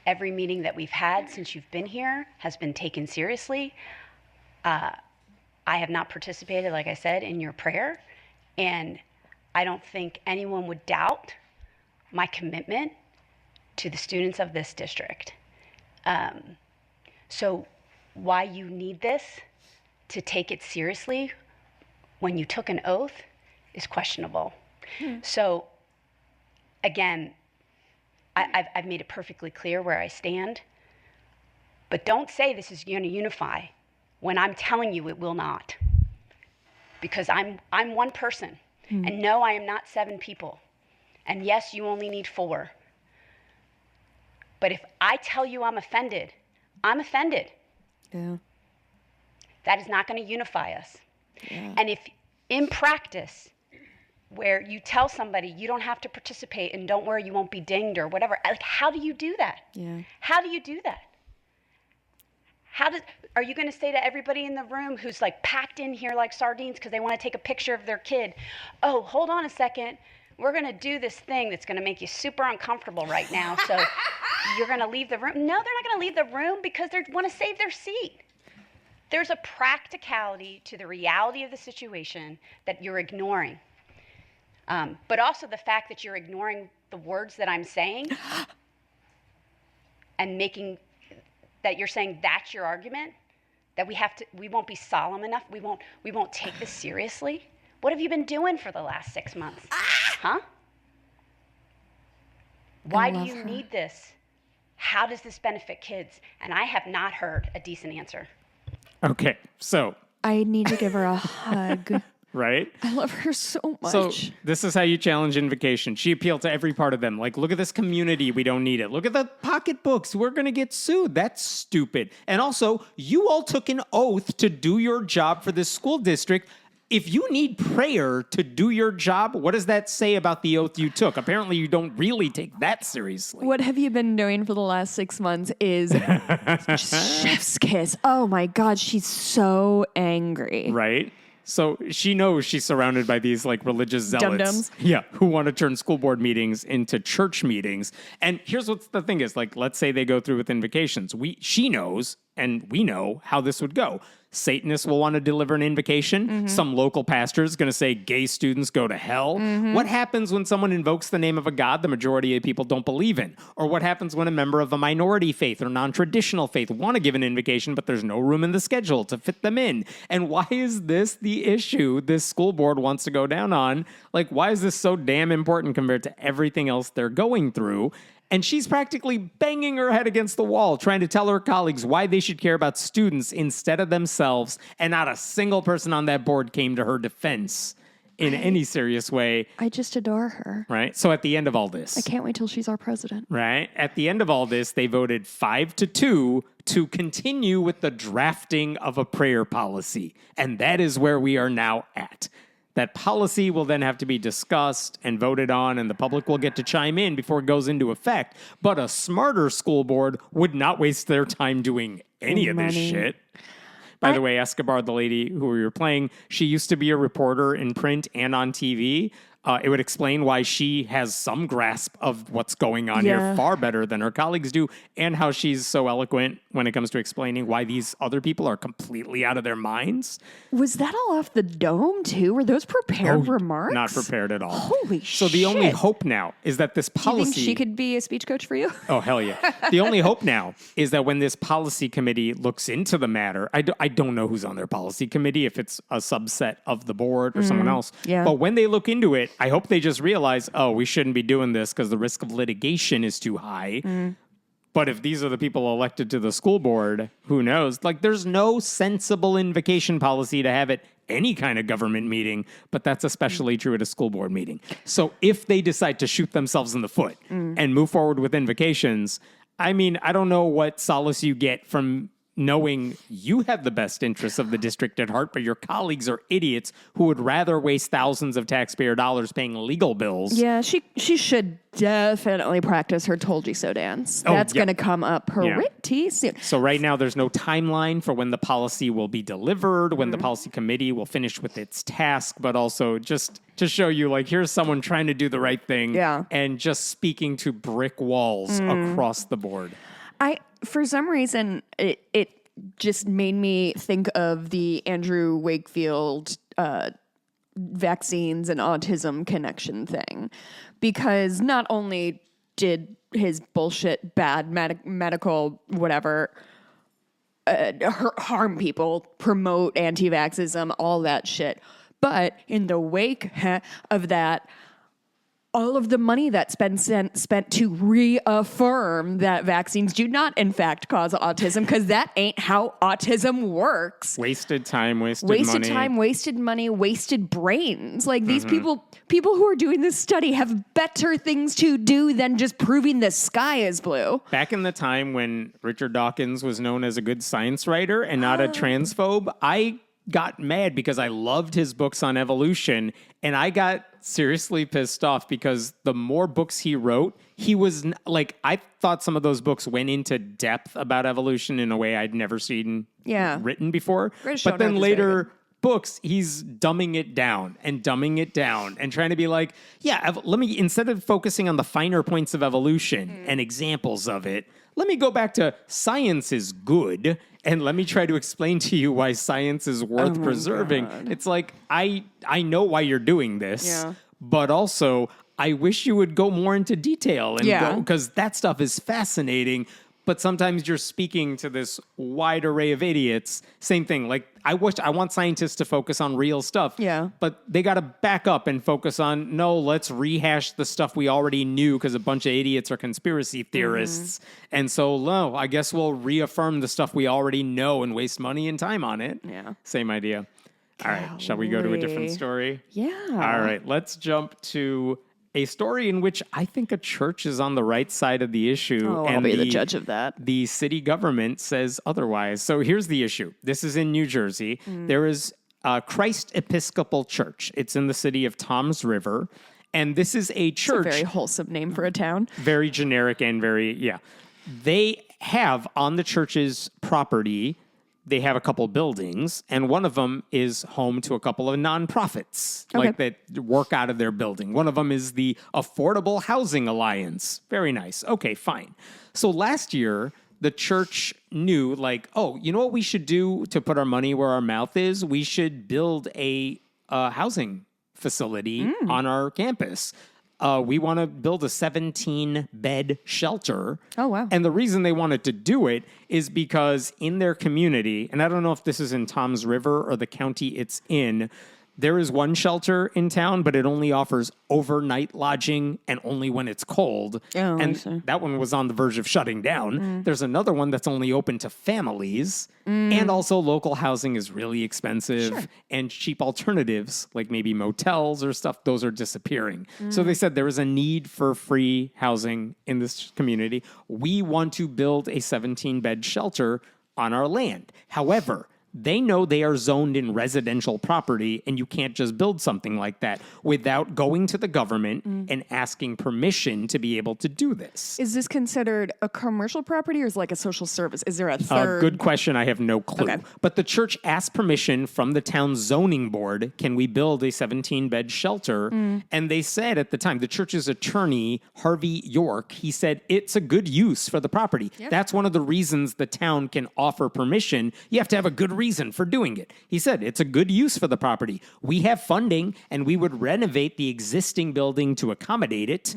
Every meeting that we've had since you've been here has been taken seriously. I have not participated, like I said, in your prayer. And I don't think anyone would doubt my commitment to the students of this district. So why you need this to take it seriously when you took an oath is questionable. So again, I've made it perfectly clear where I stand, but don't say this is going to unify when I'm telling you it will not, because I'm one person, and no, I am not 7 people, and yes, you only need 4. But if I tell you I'm offended, I'm offended. Yeah. That is not going to unify us. Yeah. And if in practice, where you tell somebody you don't have to participate and don't worry, you won't be dinged or whatever, how do you do that? Yeah. How do you do that? Are you going to say to everybody in the room who's packed in here like sardines because they want to take a picture of their kid, oh, hold on a second, we're going to do this thing that's going to make you super uncomfortable right now, so you're going to leave the room? No, they're not going to leave the room because they want to save their seat. There's a practicality to the reality of the situation that you're ignoring. But also the fact that you're ignoring the words that I'm saying and making that you're saying that's your argument, that we won't be solemn enough, we won't take this seriously. What have you been doing for the last 6 months? Huh? Why do you need this? How does this benefit kids? And I have not heard a decent answer. Okay, so I need to give her a hug. Right? I love her so much. So this is how you challenge invocation. She appealed to every part of them. Look at this community. We don't need it. Look at the pocketbooks. We're going to get sued. That's stupid. And also, you all took an oath to do your job for this school district. If you need prayer to do your job, what does that say about the oath you took? Apparently, you don't really take that seriously. What have you been doing for the last 6 months is chef's kiss. Oh my God, she's so angry. Right? So she knows she's surrounded by these like religious zealots. Dum-dums. Yeah, who want to turn school board meetings into church meetings. And here's what the thing is, like, let's say they go through with invocations. She knows, and we know how this would go. Satanists will want to deliver an invocation. Some local pastor is going to say gay students go to hell. What happens when someone invokes the name of a god the majority of people don't believe in? Or what happens when a member of a minority faith or non-traditional faith want to give an invocation, but there's no room in the schedule to fit them in? And why is this the issue this school board wants to go down on? Like, why is this so damn important compared to everything else they're going through? And she's practically banging her head against the wall, trying to tell her colleagues why they should care about students instead of themselves. And not a single person on that board came to her defense in any serious way. I just adore her. Right? So at the end of all this, I can't wait till she's our president. right? At the end of all this, they voted 5-2 to continue with the drafting of a prayer policy. And that is where we are now at. That policy will then have to be discussed and voted on, and the public will get to chime in before it goes into effect. But a smarter school board would not waste their time doing any of this shit. By the way, Escobar, the lady who we were playing, she used to be a reporter in print and on TV. It would explain why she has some grasp of what's going on here far better than her colleagues do, and how she's so eloquent when it comes to explaining why these other people are completely out of their minds. Was that all off the dome, too? Were those prepared remarks? Not prepared at all. Holy shit. So the only hope now is that this policy... Do you think she could be a speech coach for you? Oh, hell yeah. The only hope now is that when this policy committee looks into the matter, I don't know who's on their policy committee, if it's a subset of the board or someone else. Yeah. But when they look into it, I hope they just realize, oh, we shouldn't be doing this because the risk of litigation is too high. But if these are the people elected to the school board, who knows? Like, there's no sensible invocation policy to have at any kind of government meeting, but that's especially true at a school board meeting. So if they decide to shoot themselves in the foot and move forward with invocations, I mean, I don't know what solace you get from knowing you have the best interests of the district at heart, but your colleagues are idiots who would rather waste thousands of taxpayer dollars paying legal bills. Yeah, she should definitely practice her told you so dance. That's going to come up pretty soon. So right now there's no timeline for when the policy will be delivered, when the policy committee will finish with its task, but also just to show you, like, here's someone trying to do the right thing and just speaking to brick walls across the board. For some reason, it just made me think of the Andrew Wakefield vaccines and autism connection thing, because not only did his bullshit bad medical whatever harm people, promote anti-vaxxism, all that shit, but in the wake of that, all of the money that's been spent to reaffirm that vaccines do not, in fact, cause autism, because that ain't how autism works. Wasted time, wasted money, wasted brains. Like, these people who are doing this study have better things to do than just proving the sky is blue. Back in the time when Richard Dawkins was known as a good science writer and not a transphobe, I got mad because I loved his books on evolution, and I got seriously pissed off because the more books he wrote, he was like, I thought some of those books went into depth about evolution in a way I'd never seen written before. But then later books, he's dumbing it down and trying to be like, let me, instead of focusing on the finer points of evolution and examples of it, let me go back to science is good, and let me try to explain to you why science is worth preserving. God. It's like, I know why you're doing this, but also I wish you would go more into detail and go, because that stuff is fascinating. But sometimes you're speaking to this wide array of idiots. Same thing. Like, I want scientists to focus on real stuff. Yeah. But they got to back up and focus on, no, let's rehash the stuff we already knew because a bunch of idiots are conspiracy theorists. And so, no, I guess we'll reaffirm the stuff we already know and waste money and time on it. Yeah. Same idea. All right. Shall we go to a different story? Yeah. All right. Let's jump to a story in which I think a church is on the right side of the issue. Oh, I'll be the judge of that. The city government says otherwise. So here's the issue. This is in New Jersey. There is Christ Episcopal Church. It's in the city of Toms River. And this is a church. It's a very wholesome name for a town. Very generic and very, They have on the church's property they have a couple buildings, and one of them is home to a couple of nonprofits, like that work out of their building. One of them is the Affordable Housing Alliance. Very nice. Okay, fine. So last year, the church knew, like, oh, you know what we should do to put our money where our mouth is? We should build a housing facility on our campus. We want to build a 17-bed shelter. Oh, wow. And the reason they wanted to do it is because in their community, and I don't know if this is in Tom's River or the county it's in, there is one shelter in town, but it only offers overnight lodging and only when it's cold. Oh, and I see. that one was on the verge of shutting down. There's another one that's only open to families. And also local housing is really expensive. And cheap alternatives, like maybe motels or stuff, those are disappearing. So they said there is a need for free housing in this community. We want to build a 17-bed shelter on our land. However, they know they are zoned in residential property, and you can't just build something like that without going to the government and asking permission to be able to do this. Is this considered a commercial property or is it like a social service? Is there a third? Good question. I have no clue. Okay. But the church asked permission from the town zoning board. Can we build a 17-bed shelter? And they said at the time, the church's attorney, Harvey York, he said it's a good use for the property. Yeah. That's one of the reasons the town can offer permission. You have to have a good reason for doing it. He said it's a good use for the property. We have funding, and we would renovate the existing building to accommodate it.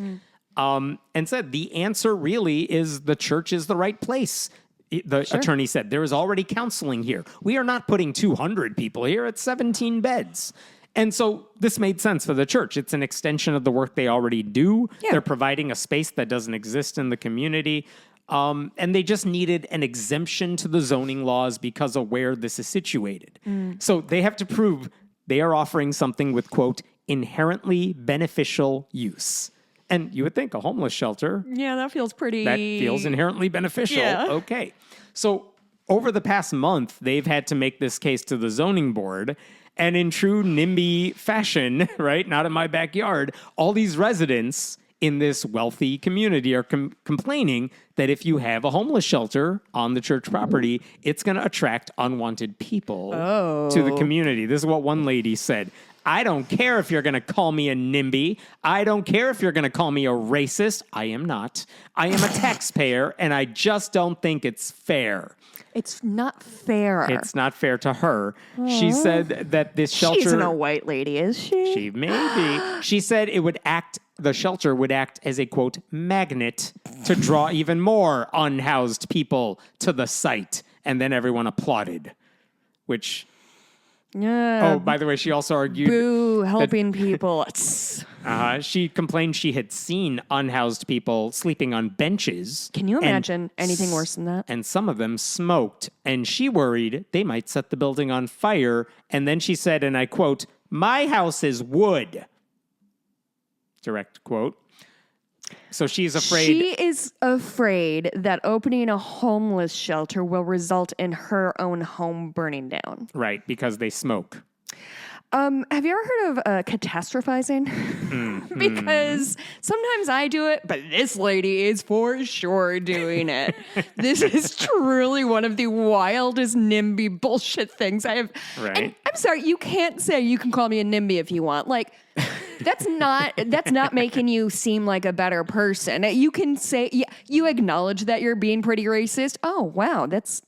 And said the answer really is the church is the right place. The attorney said there is already counseling here. We are not putting 200 people here. It's 17 beds. And so this made sense for the church. It's an extension of the work they already do. Yeah. They're providing a space that doesn't exist in the community. And they just needed an exemption to the zoning laws because of where this is situated. So they have to prove they are offering something with, quote, inherently beneficial use. And you would think a homeless shelter, Yeah, that feels pretty. that feels inherently beneficial. Yeah. Okay. So over the past month, they've had to make this case to the zoning board. And in true NIMBY fashion, right, not in my backyard, all these residents in this wealthy community are complaining that if you have a homeless shelter on the church property, it's going to attract unwanted people to the community. This is what one lady said. I don't care if you're going to call me a NIMBY. I don't care if you're going to call me a racist. I am not. I am a taxpayer, and I just don't think it's fair. It's not fair. It's not fair to her. She said that this shelter... She's a white lady, is she? She may be. She said the shelter would act as a, quote, magnet to draw even more unhoused people to the site. And then everyone applauded, which... Yeah. Oh, by the way, she also argued... Boo, helping people. She complained she had seen unhoused people sleeping on benches. Can you imagine anything worse than that? And some of them smoked. And she worried they might set the building on fire. And then she said, and I quote, "My house is wood." Direct quote. So she's afraid... She is afraid that opening a homeless shelter will result in her own home burning down. Right, because they smoke. Have you ever heard of catastrophizing? Because sometimes I do it, but this lady is for sure doing it. This is truly one of the wildest NIMBY bullshit things I have. Right. And I'm sorry, you can't say you can call me a NIMBY if you want. Like, that's not making you seem like a better person. You can say, you acknowledge that you're being pretty racist. Oh, wow, that's...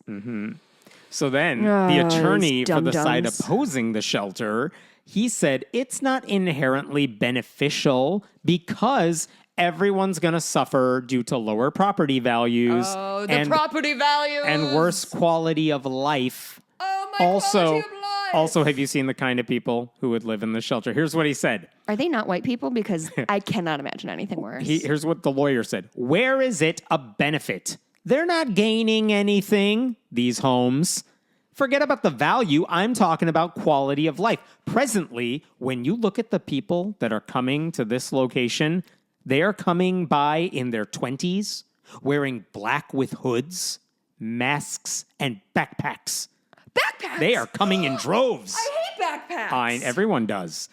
So then the attorney these for the side dum-dums. opposing the shelter, he said it's not inherently beneficial because everyone's going to suffer due to lower property values. Oh, the property values. And worse quality of life. Oh, my quality of life. Also, have you seen the kind of people who would live in the shelter? Here's what he said. Are they not white people? Because I cannot imagine anything worse. Here's what the lawyer said. Where is it a benefit? They're not gaining anything, these homes. Forget about the value. I'm talking about quality of life. Presently, when you look at the people that are coming to this location, they are coming by in their 20s, wearing black with hoods, masks, and backpacks. Backpacks? They are coming in droves. I hate backpacks. Fine, everyone does.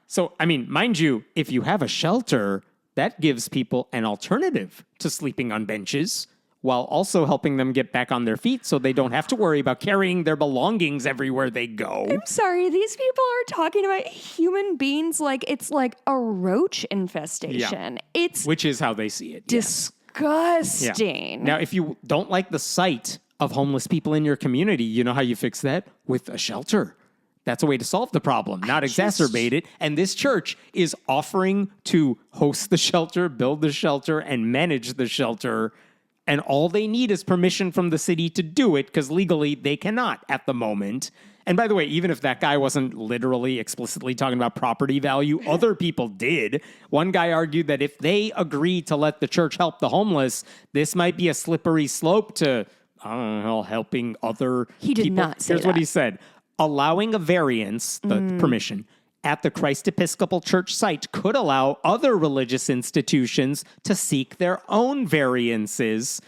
So, I mean, mind you, if you have a shelter, that gives people an alternative to sleeping on benches while also helping them get back on their feet so they don't have to worry about carrying their belongings everywhere they go. I'm sorry, these people are talking about human beings like it's like a roach infestation. Which is how they see it. Disgusting. Now, if you don't like the sight of homeless people in your community, you know how you fix that? With a shelter. That's a way to solve the problem, not exacerbate it. And this church is offering to host the shelter, build the shelter, and manage the shelter. And all they need is permission from the city to do it, because legally they cannot at the moment. And by the way, even if that guy wasn't literally explicitly talking about property value, other people did. One guy argued that if they agree to let the church help the homeless, this might be a slippery slope to, I don't know, helping other people. He did not say Here's what he said. Allowing a variance, the permission, at the Christ Episcopal Church site could allow other religious institutions to seek their own variances.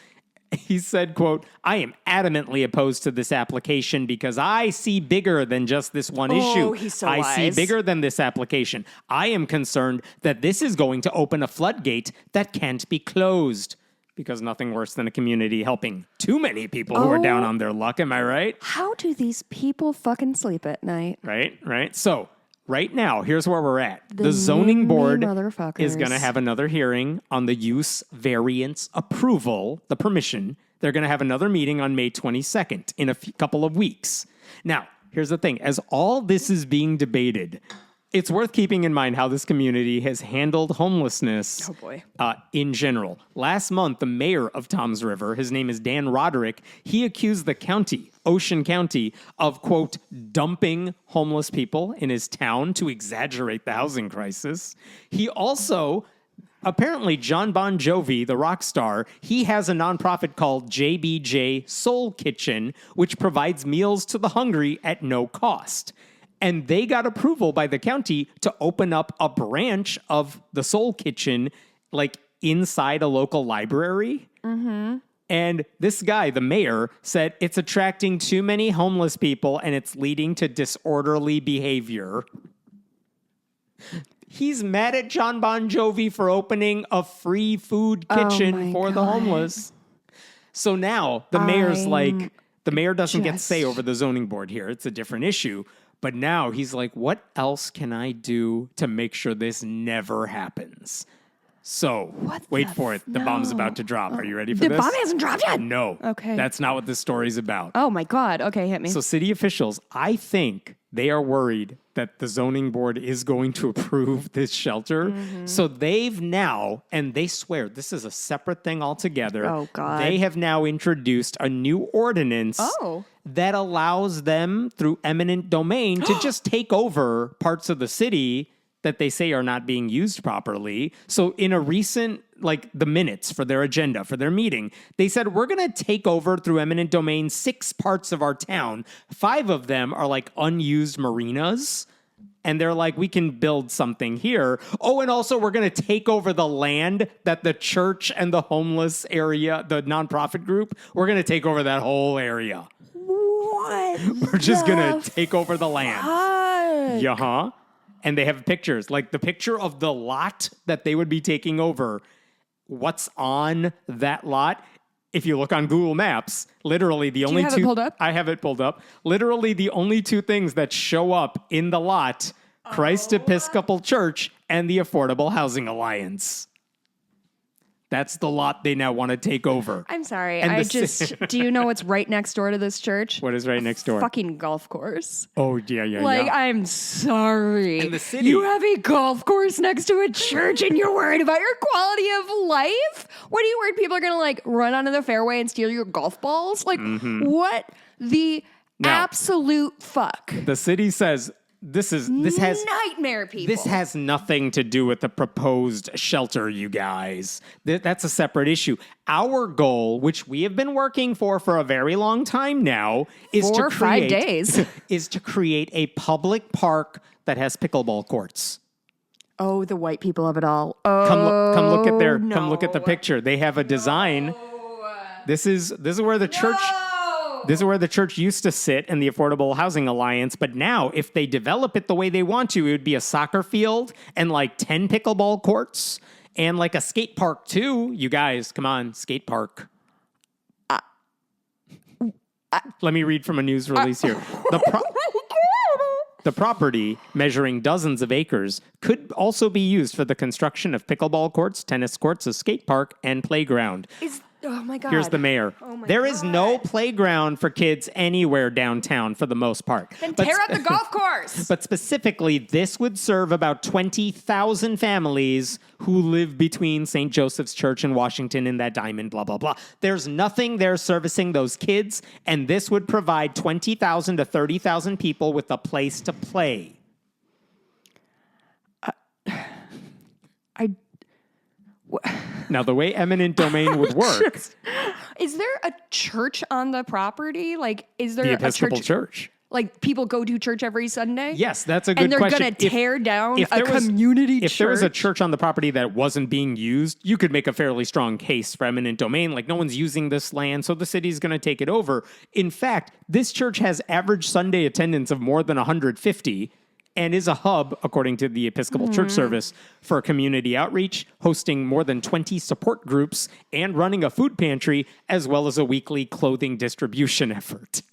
He said, quote, I am adamantly opposed to this application because I see bigger than just this one issue. He's so I see wise. bigger than this application. I am concerned that this is going to open a floodgate that can't be closed. Because nothing worse than a community helping too many people who are down on their luck. Am I right? How do these people fucking sleep at night? Right. So right now, here's where we're at. The zoning board is going to have another hearing on the use variance approval, the permission. They're going to have another meeting on May 22nd in a couple of weeks. Now, here's the thing. As all this is being debated, it's worth keeping in mind how this community has handled homelessness in general. Last month, the mayor of Toms River, his name is Dan Roderick, he accused the county, Ocean County, of, quote, dumping homeless people in his town to exaggerate the housing crisis. He also, apparently, John Bon Jovi, the rock star, he has a nonprofit called JBJ Soul Kitchen, which provides meals to the hungry at no cost. And they got approval by the county to open up a branch of the Soul Kitchen, like inside a local library. Mm-hmm. And this guy, the mayor, said it's attracting too many homeless people and it's leading to disorderly behavior. He's mad at John Bon Jovi for opening a free food kitchen for the homeless. So now the mayor's like, the mayor doesn't get say over the zoning board here. It's a different issue. But now he's like, what else can I do to make sure this never happens? So, wait for it. The bomb's about to drop. Are you ready for this? The bomb hasn't dropped yet? No. Okay. That's not what this story's about. Oh, my God. Okay, hit me. So city officials, I think they are worried that the zoning board is going to approve this shelter. Mm-hmm. So they've now, and they swear this is a separate thing altogether. Oh, God. They have now introduced a new ordinance that allows them, through eminent domain, to just take over parts of the city that they say are not being used properly. So in a recent, like the minutes for their agenda, for their meeting, they said, we're going to take over through eminent domain 6 parts of our town. 5 of them are like unused marinas. And they're like, we can build something here. Oh, and also we're going to take over the land that the church and the homeless area, the nonprofit group, we're going to take over that whole area. What? We're just going to take over the land. Fuck. And they have pictures, like the picture of the lot that they would be taking over. What's on that lot? If you look on Google Maps, literally the only two... Do you have it pulled up? I have it pulled up. Literally the only 2 things that show up in the lot, Christ Episcopal Church and the Affordable Housing Alliance. That's the lot they now want to take over. I'm sorry. And Do you know what's right next door to this church? What is right next door? Fucking golf course. Oh, yeah. I'm sorry. In the city. You have a golf course next to a church and you're worried about your quality of life? What are you worried people are going to like run onto the fairway and steal your golf balls? Like, what the absolute fuck? The city says this has nightmare people. This has nothing to do with the proposed shelter, you guys. That's a separate issue. Our goal, which we have been working for a very long time now, is to create 5 days. is to create a public park that has pickleball courts. Oh, the white people of it all. Oh, Come look at the picture. They have a design. This is where the church. This is where the church used to sit and the Affordable Housing Alliance. But now, if they develop it the way they want to, it would be a soccer field and like 10 pickleball courts and like a skate park too. You guys, come on, skate park. Let me read from a news release here. The property, measuring dozens of acres, could also be used for the construction of pickleball courts, tennis courts, a skate park, and playground. Oh my God. Here's the mayor. There is no playground for kids anywhere downtown for the most part. Then tear up the golf course. But specifically, this would serve about 20,000 families who live between St. Joseph's Church and Washington in that diamond, blah, blah, blah. There's nothing there servicing those kids, and this would provide 20,000 to 30,000 people with a place to play. Now, the way eminent domain would work... Is there a church on the property? Like, is there The a Episcopal Church. Like, people go to church every Sunday? Yes, that's a good question. And they're going to tear down a community church? If there was a church on the property that wasn't being used, you could make a fairly strong case for eminent domain. Like, no one's using this land, so the city's going to take it over. In fact, this church has average Sunday attendance of more than 150 and is a hub, according to the Episcopal Church Service, for community outreach, hosting more than 20 support groups, and running a food pantry, as well as a weekly clothing distribution effort.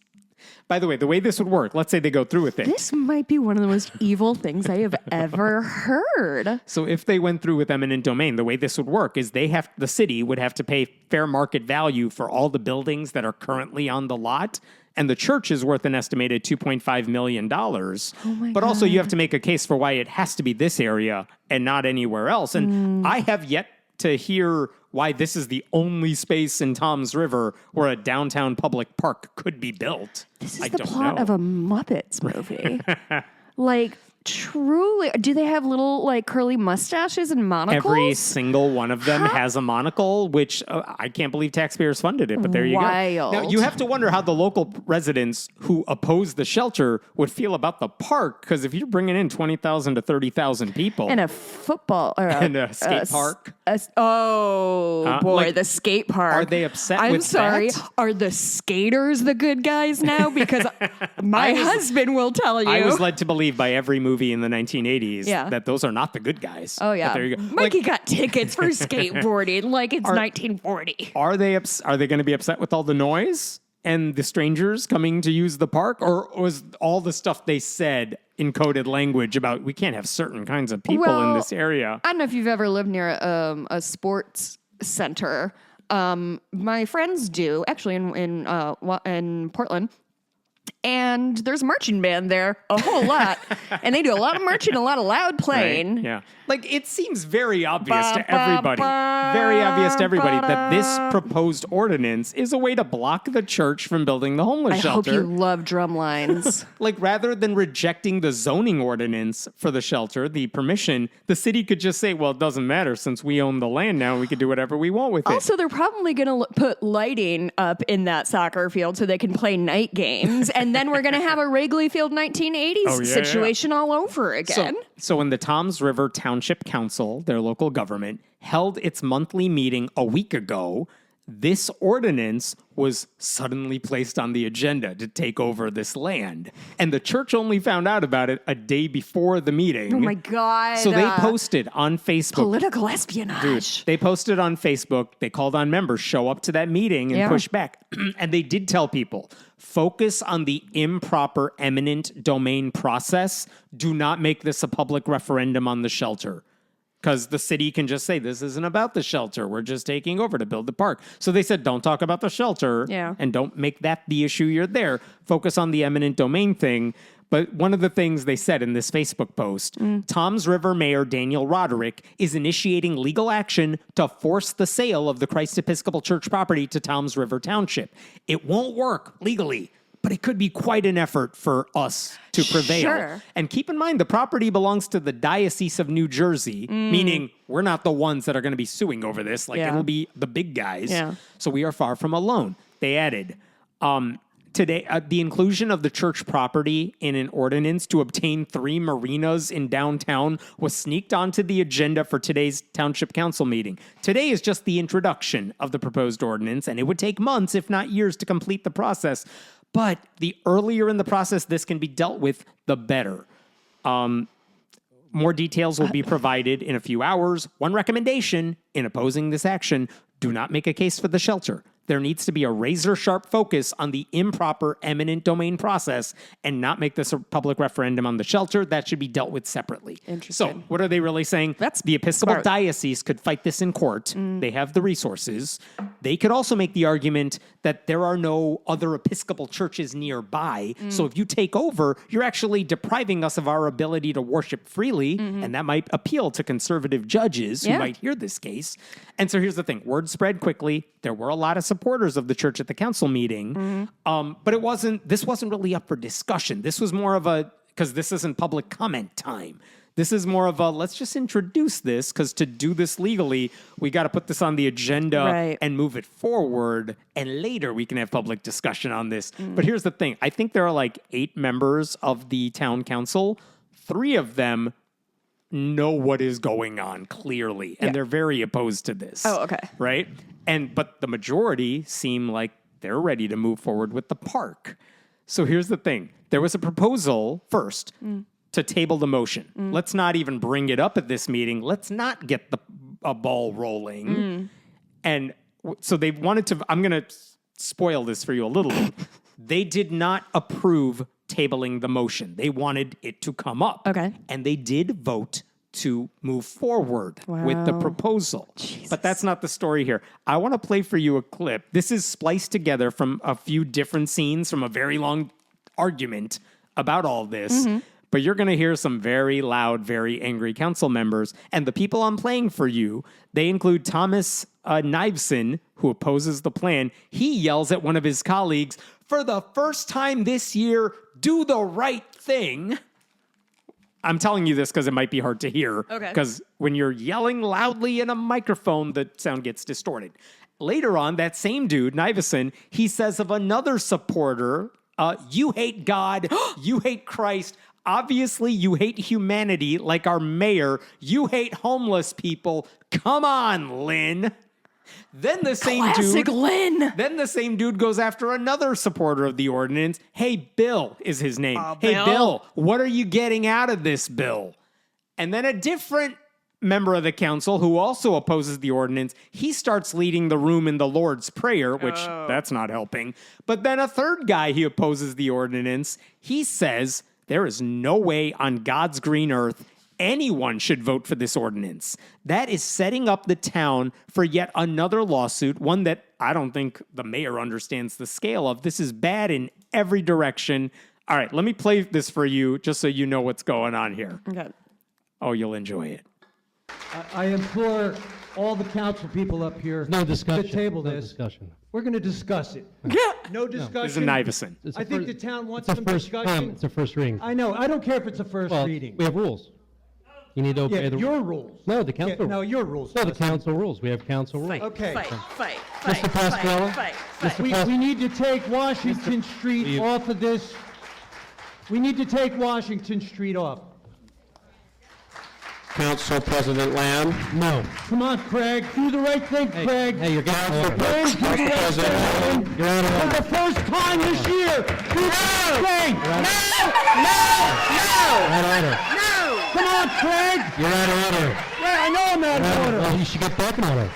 By the way this would work, let's say they go through with it. This might be one of the most evil things I have ever heard. So if they went through with eminent domain, the way this would work is the city would have to pay fair market value for all the buildings that are currently on the lot. And the church is worth an estimated $2.5 million. But also you have to make a case for why it has to be this area and not anywhere else. And I have yet to hear why this is the only space in Tom's River where a downtown public park could be built. This is the plot of a Muppets movie. Like, truly, do they have little, like, curly mustaches and monocles? Every single one of them has a monocle, which I can't believe taxpayers funded it, but there you go. Now, you have to wonder how the local residents who oppose the shelter would feel about the park, because if you're bringing in 20,000 to 30,000 people... And a football... Or and a skate park. The skate park. Are they upset I'm with sorry, that? Are the skaters the good guys now? Because my husband will tell you. I was led to believe by every movie in the 1980s that those are not the good guys. Oh, yeah. But there you go. Mikey got tickets for skateboarding like it's 1940. Are they going to be upset with all the noise and the strangers coming to use the park? Or was all the stuff they said in coded language about we can't have certain kinds of people in this area? I don't know if you've ever lived near a sports center. My friends do, actually, in Portland. And there's a marching band there, a whole lot. And they do a lot of marching, a lot of loud playing. Right? Yeah. Like, it seems very obvious to everybody, that this proposed ordinance is a way to block the church from building the homeless shelter. I hope you love drum lines. Like, rather than rejecting the zoning ordinance for the shelter, the permission, the city could just say, well, it doesn't matter since we own the land now. We can do whatever we want with it. Also, they're probably going to put lighting up in that soccer field so they can play night games. And then we're going to have a Wrigley Field 1980s situation all over again. So when the Toms River Township Council, their local government, held its monthly meeting a week ago, this ordinance was suddenly placed on the agenda to take over this land. And the church only found out about it a day before the meeting. Oh, my God. So they posted on Facebook. Political espionage. Dude, they posted on Facebook. They called on members, show up to that meeting and push back. And they did tell people, focus on the improper eminent domain process. Do not make this a public referendum on the shelter. Because the city can just say, this isn't about the shelter. We're just taking over to build the park. So they said, don't talk about the shelter. And don't make that the issue you're there. Focus on the eminent domain thing. But one of the things they said in this Facebook post, Toms River Mayor Daniel Roderick is initiating legal action to force the sale of the Christ Episcopal Church property to Toms River Township. It won't work legally, but it could be quite an effort for us to prevail. Sure. And keep in mind, the property belongs to the Diocese of New Jersey, meaning we're not the ones that are going to be suing over this. Like, it'll be the big guys. So we are far from alone. They added, today, the inclusion of the church property in an ordinance to obtain 3 marinas in downtown was sneaked onto the agenda for today's township council meeting. Today is just the introduction of the proposed ordinance, and it would take months, if not years, to complete the process. But the earlier in the process this can be dealt with, the better. More details will be provided in a few hours. One recommendation in opposing this action, do not make a case for the shelter. there needs to be a razor-sharp focus on the improper eminent domain process and not make this a public referendum on the shelter. That should be dealt with separately. Interesting. So what are they really saying? That's the Episcopal smart. diocese could fight this in court. They have the resources. They could also make the argument that there are no other Episcopal churches nearby. So if you take over, you're actually depriving us of our ability to worship freely. And that might appeal to conservative judges who might hear this case. And so here's the thing. Word spread quickly. There were a lot of supporters of the church at the council meeting. But this wasn't really up for discussion. This was more of because this isn't public comment time. This is more of let's just introduce this, because to do this legally, we got to put this on the agenda and move it forward. And later we can have public discussion on this. But here's the thing. I think there are like 8 members of the town council. 3 of them know what is going on clearly. And they're very opposed to this. Oh, okay. Right? But the majority seem like they're ready to move forward with the park. So here's the thing. There was a proposal first to table the motion. Let's not even bring it up at this meeting. Let's not get a ball rolling. And so they wanted to, I'm going to spoil this for you a little bit. They did not approve tabling the motion. They wanted it to come up. Okay. And they did vote to move forward with the proposal. Jesus. But that's not the story here. I want to play for you a clip. This is spliced together from a few different scenes from a very long argument about all this. But you're going to hear some very loud, very angry council members. And the people I'm playing for you, they include Thomas Niveson, who opposes the plan. He yells at one of his colleagues, "For the first time this year, do the right thing." I'm telling you this because it might be hard to hear. Okay. Because when you're yelling loudly in a microphone, the sound gets distorted. Later on, that same dude, Niveson, he says of another supporter, "You hate God, you hate Christ. Obviously, you hate humanity like our mayor. You hate homeless people. Come on, Lynn." Then the same Classic Lynn. Then the same dude goes after another supporter of the ordinance. "Hey, Bill," is his name. "Hey, Bill, what are you getting out of this bill?" And then a different member of the council who also opposes the ordinance, he starts leading the room in the Lord's Prayer, which that's not helping. But then a third guy who opposes the ordinance, he says, "There is no way on God's green earth anyone should vote for this ordinance." That is setting up the town for yet another lawsuit, one that I don't think the mayor understands the scale of. This is bad in every direction. All right, let me play this for you just so you know what's going on here. Okay. Oh, you'll enjoy it. I implore all the council people up here No discussion. to table No this. discussion. We're going to discuss it. No This is discussion. Niveson. It's I a think first- the town wants it's a some first discussion. It's a first reading. I know. I don't care if it's a first Well, reading. we have rules. You need to obey Yeah, the your rules. No, the Yeah, council. no, your rules. No, the Justin. council rules. We have council rules. Okay. Mr. Pasquale? We need to take Washington Street you- off of this. We need to take Washington Street off. Council President Lamb. No. Come on, Craig. Do the right thing, Craig. Hey, you're getting out of order. Craig, do the right President. thing. You're out of For order. the first time this year. Do the right thing. You're out of order. Come on, Craig. You're out of order. Yeah, I know I'm out of order. Well, you should get back in order.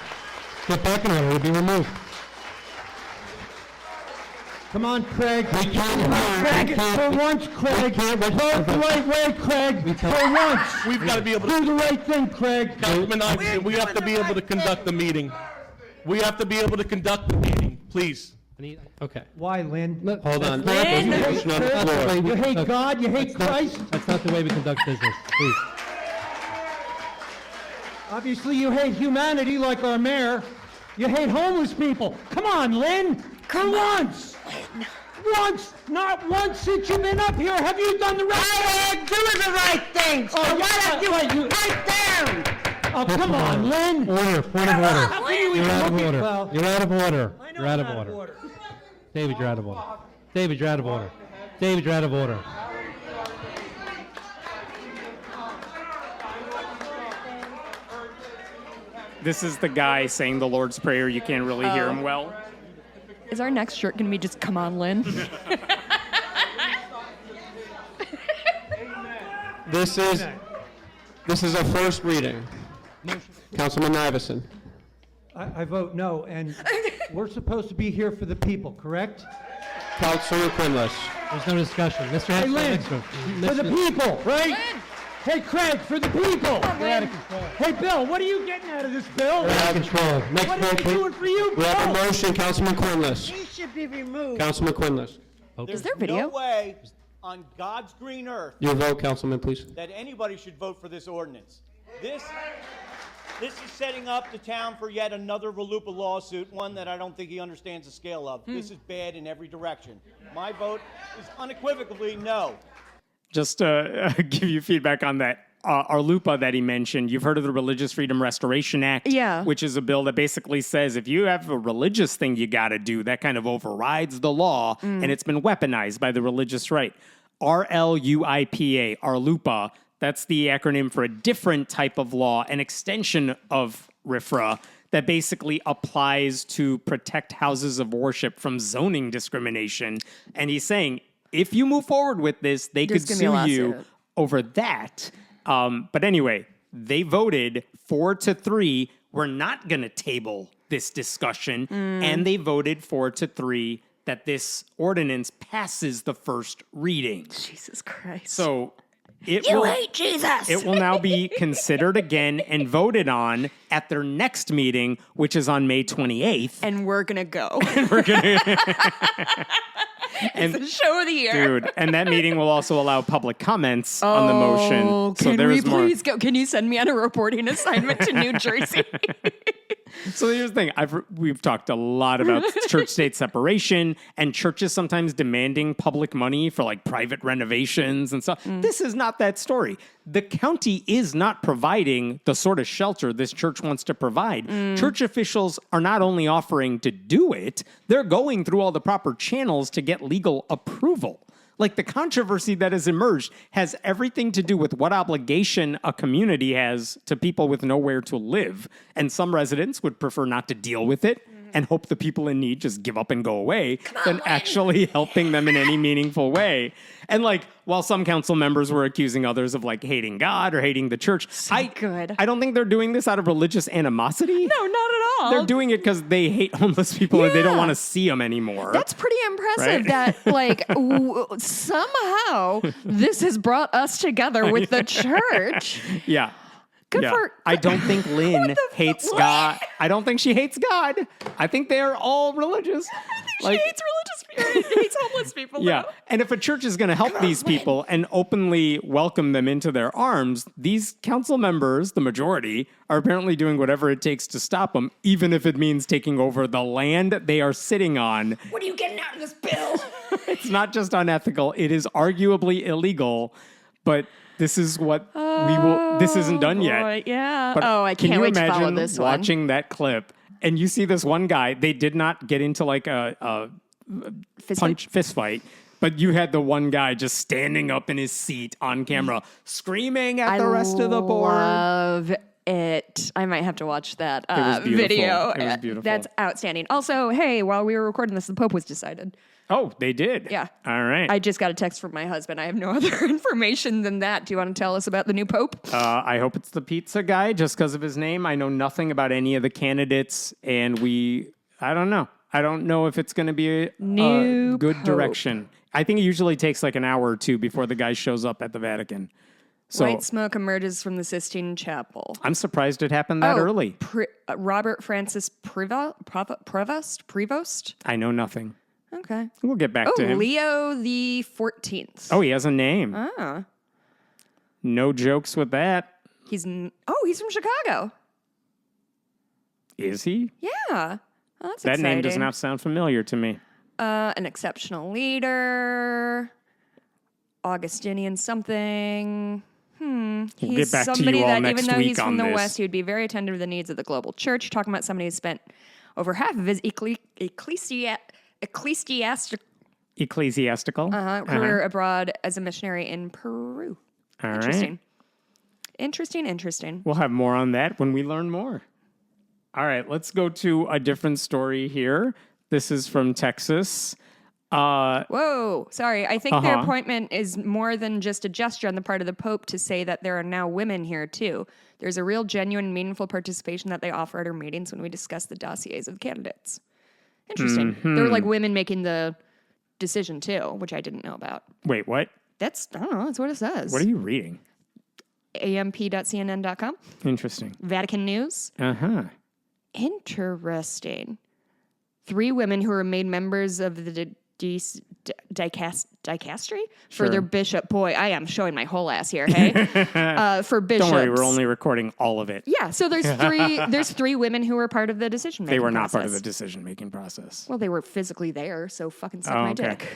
Get back in order. You'll be removed. Come on, Craig. We can't. Craig, for once, Craig. Vote the right way, Craig. For once. We've got to be able Do to, the right thing, Craig. Councilman Iverson, we have to be able to conduct the meeting. We have to be able to conduct the meeting, please. Okay. Why, Lynn? Hold on. That's You not hate, Motion on the the way floor. we you hate conduct- God, you hate Christ. That's not the way we conduct business. Please. Obviously, you hate humanity like our mayor. You hate homeless people. Come on, Lynn. For once. Once, not once since you've been up here, have you done the right thing? I'm doing the right thing. So Oh, why don't you wait, write down? Oh, come on, Lynn. Order. Point of order. How can you You're even out of look at- order. well, You're out of order. I know You're out I'm of order. David, you're out of order. David, you're out of order. David, you're out of order. This is the guy saying the Lord's Prayer. You can't really hear him well. Is our next shirt going to be just "Come on, Lynn"? This is a first reading. Councilman Iverson. I vote no, and We're supposed to be here for the people, correct? Councilman Quinless. There's no discussion. Mr. Hey, Henson, Lynn, next one. for the people, right? Hey, Craig, for the people. You're out of control. Hey, Bill, what are you getting out of this, Bill? You're out of control. Next What vote, are they please. doing for you, We have a Bill? motion, Councilman Quinless. He should be removed. Councilman Quinless. Is there video? No way on God's green earth Your vote, Councilman, please. that anybody should vote for this ordinance. This is setting up the town for yet another RLUIPA lawsuit, one that I don't think he understands the scale of. This is bad in every direction. My vote is unequivocally no. Just to give you feedback on that, RLUIPA that he mentioned, you've heard of the Religious Freedom Restoration Act, Yeah. which is a bill that basically says if you have a religious thing you got to do, that kind of overrides the law, and it's been weaponized by the religious right. RLUIPA, RLUIPA, that's the acronym for a different type of law, an extension of RFRA that basically applies to protect houses of worship from zoning discrimination. And he's saying, if you move forward with this, they There's could gonna be a sue you lawsuit. over that. But anyway, they voted 4-3. We're not going to table this discussion. And they voted 4-3 that this ordinance passes the first reading. Jesus Christ. So it you will, hate Jesus. it will now be considered again and voted on at their next meeting, which is on May 28th. and we're gonna go. And It's the show of the year. dude, and that meeting will also allow public comments on the motion. Oh, So can there we is more. please go? Can you send me on a reporting assignment to New Jersey? So here's the thing. We've talked a lot about church-state separation and churches sometimes demanding public money for like private renovations and stuff. This is not that story. The county is not providing the sort of shelter this church wants to provide. Church officials are not only offering to do it, they're going through all the proper channels to get legal approval. Like the controversy that has emerged has everything to do with what obligation a community has to people with nowhere to live. And some residents would prefer not to deal with it and hope the people in need just give up and go away than actually helping them in any meaningful way. And like, while some council members were accusing others of like hating God or hating the church, good. I don't think they're doing this out of religious animosity. No, not at all. They're doing it because they hate homeless people and they don't Yeah. want to see them anymore. That's pretty impressive Right? that, like, somehow this has brought us together with the church. Yeah. Good for- I don't think Lynn hates what? God. I don't think she hates God. I think they're all religious. She hates religious people. Hates homeless people. Yeah. though. And if a church is going to help these people and openly welcome them into their arms, these council members, the majority, are apparently doing whatever it takes to stop them, even if it means taking over the land they are sitting on. What are you getting out of this bill? It's not just unethical, it is arguably illegal, but this is what we will. This isn't done yet. Boy, yeah. But I can can't you wait to imagine follow this one. watching that clip and you see this one guy? They did not get into like a fist fight, but you had the one guy just standing up in his seat on camera, screaming at the rest of the board. Love it. I might have to watch that was beautiful. video. It was beautiful. That's outstanding. Also, hey, while we were recording this, the Pope was decided. Oh, they did. Yeah. All right. I just got a text from my husband. I have no other information than that. Do you want to tell us about the new Pope? I hope it's the pizza guy just because of his name. I know nothing about any of the candidates, and I don't know. I don't know if it's going to be a New good Pope. direction. I think it usually takes like an hour or two before the guy shows up at the Vatican. So White smoke emerges from the Sistine Chapel. I'm surprised it happened that early. Robert Francis Prevost? I know nothing. Okay. We'll get back Oh, to him. Leo the 14th. Oh, he has a name. Ah. No jokes with that. He's from Chicago. Is he? Yeah. Oh, that's That exciting. name does not sound familiar to me. An exceptional leader. Augustinian something. We'll He's get back to somebody you all that, next even though week he's from on the this. West, he would be very attentive to the needs of the global church. Talking about somebody who spent over half of his Ecclesiastical. career abroad as a missionary in Peru. All Interesting. right. Interesting. We'll have more on that when we learn more. All right, let's go to a different story here. This is from Texas. Whoa, sorry. I think their Uh-huh. appointment is more than just a gesture on the part of the Pope to say that there are now women here too. There's a real, genuine, meaningful participation that they offer at our meetings when we discuss the dossiers of candidates. Interesting. There were like women making the decision too, which I didn't know about. Wait, what? I don't know. That's what it says. What are you reading? amp.cnn.com. Interesting. Vatican News. Uh-huh. Interesting. 3 women who were made members of the dicastery for their bishop. Boy, I am showing my whole ass here, hey? For bishops. Don't worry, we're only recording all of it. Yeah, so there's 3 women who were part of the decision-making They were not process. part of the decision-making process. Well, they were physically there, so fucking suck my dick.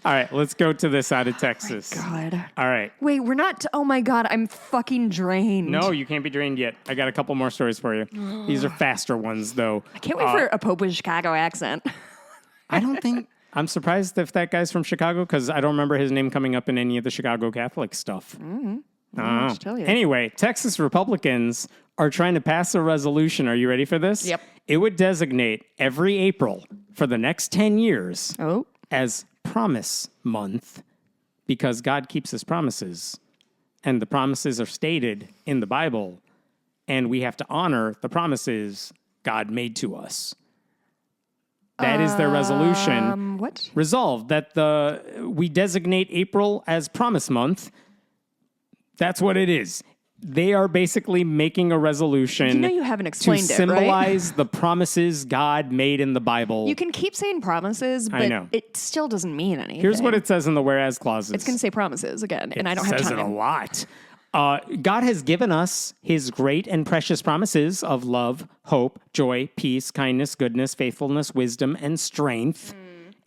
All right, let's go to this out of Texas. God. All right. Wait, we're not... oh, my God, I'm fucking drained. No, you can't be drained yet. I got a couple more stories for you. These are faster ones, though. I can't wait for a Pope with Chicago accent. I don't think... I'm surprised if that guy's from Chicago, because I don't remember his name coming up in any of the Chicago Catholic stuff. I'll tell you. Anyway, Texas Republicans are trying to pass a resolution. Are you ready for this? Yep. It would designate every April for the next 10 years as Promise Month, because God keeps his promises, and the promises are stated in the Bible, and we have to honor the promises God made to us. That is their resolution. What? Resolved that we designate April as Promise Month. That's what it is. They are basically making a resolution. You know you haven't explained to it, symbolize right? the promises God made in the Bible. You can keep saying promises, but it still doesn't mean anything. Here's what it says in the whereas clauses. It's going to say promises again, and I don't have time. It says it a lot. God has given us his great and precious promises of love, hope, joy, peace, kindness, goodness, faithfulness, wisdom, and strength,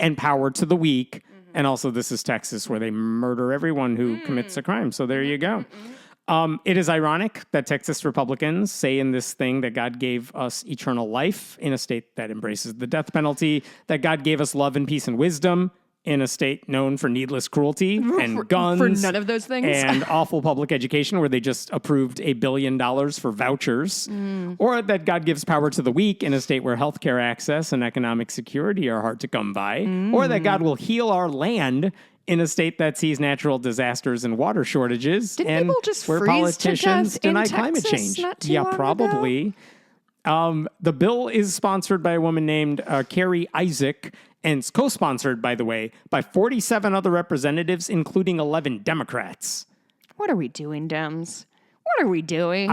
and power to the weak. And also, this is Texas, where they murder everyone who commits a crime. So there you go. It is ironic that Texas Republicans say in this thing that God gave us eternal life in a state that embraces the death penalty, that God gave us love and peace and wisdom in a state known for needless cruelty and guns. For none of those things. And awful public education, where they just approved $1 billion for vouchers. Or that God gives power to the weak in a state where healthcare access and economic security are hard to come by. Or that God will heal our land in a state that sees natural disasters and water shortages. Didn't and people just where freeze to politicians death in deny climate Texas change. not too long ago? Probably. The bill is sponsored by a woman named Carrie Isaac, and it's co-sponsored, by the way, by 47 other representatives, including 11 Democrats. What are we doing, Dems? What are we doing?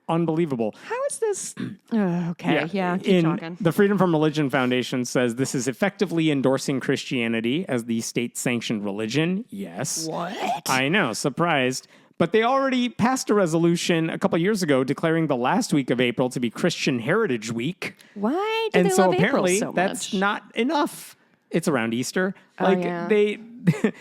Unbelievable. How is this? Okay, keep talking. The Freedom from Religion Foundation says this is effectively endorsing Christianity as the state-sanctioned religion. Yes. What? I know, surprised. But they already passed a resolution a couple years ago declaring the last week of April to be Christian Heritage Week. Why do And they so love apparently April so that's much? not enough. It's around Easter. Yeah. They,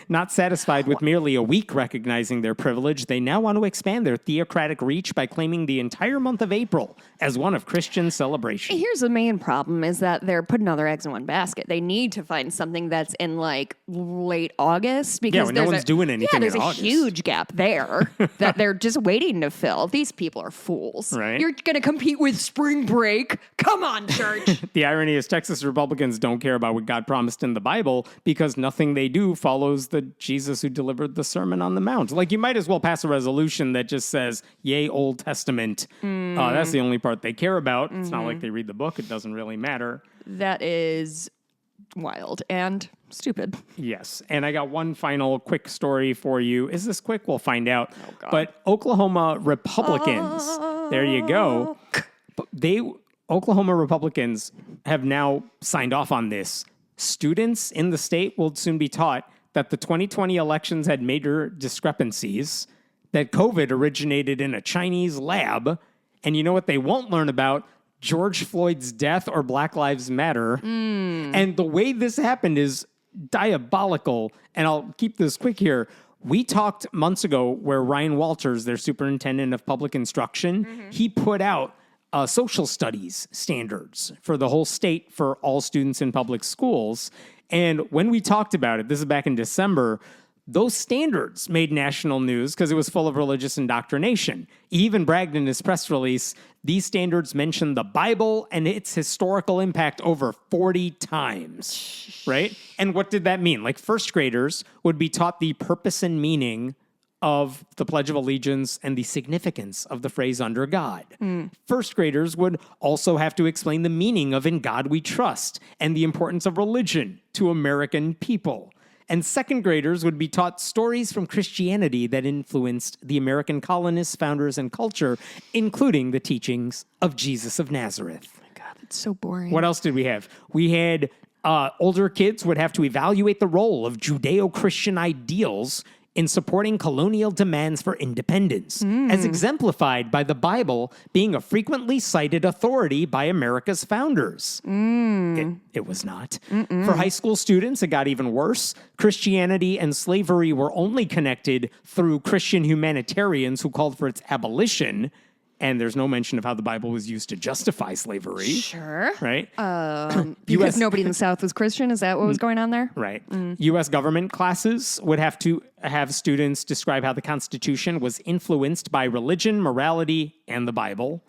not satisfied with merely a week recognizing their privilege, they now want to expand their theocratic reach by claiming the entire month of April as one of Christian celebration. Here's the main problem is that they're putting all their eggs in one basket. They need to find something that's in like late August because no one's doing anything Yeah, there's in a August. huge gap there that they're just waiting to fill. These people are fools. Right. You're going to compete with spring break? Come on, church. The irony is Texas Republicans don't care about what God promised in the Bible because nothing they do follows the Jesus who delivered the Sermon on the Mount. Like, you might as well pass a resolution that just says, yay, Old Testament. That's the only part they care about. It's not like they read the book. It doesn't really matter. That is wild and stupid. Yes. And I got one final quick story for you. Is this quick? We'll find out. Oh, God. But Oklahoma Republicans, there you go. Oklahoma Republicans have now signed off on this. Students in the state will soon be taught that the 2020 elections had major discrepancies, that COVID originated in a Chinese lab, and you know what they won't learn about? George Floyd's death or Black Lives Matter. And the way this happened is diabolical, and I'll keep this quick here. We talked months ago where Ryan Walters, their superintendent of public instruction, he put out social studies standards for the whole state for all students in public schools. And when we talked about it, this is back in December, those standards made national news because it was full of religious indoctrination. He even bragged in his press release, these standards mention the Bible and its historical impact over 40 times, right? And what did that mean? Like, first graders would be taught the purpose and meaning of the Pledge of Allegiance and the significance of the phrase under God. First graders would also have to explain the meaning of In God We Trust and the importance of religion to American people. And second graders would be taught stories from Christianity that influenced the American colonists, founders, and culture, including the teachings of Jesus of Nazareth. God, that's so boring. What else did we have? We had older kids would have to evaluate the role of Judeo-Christian ideals in supporting colonial demands for independence, as exemplified by the Bible being a frequently cited authority by America's founders. It was not. For high school students, it got even worse. Christianity and slavery were only connected through Christian humanitarians who called for its abolition. And there's no mention of how the Bible was used to justify slavery. Sure. Right? Because nobody in the South was Christian? Is that what was going on there? Right. U.S. government classes would have to have students describe how the Constitution was influenced by religion, morality, and the Bible.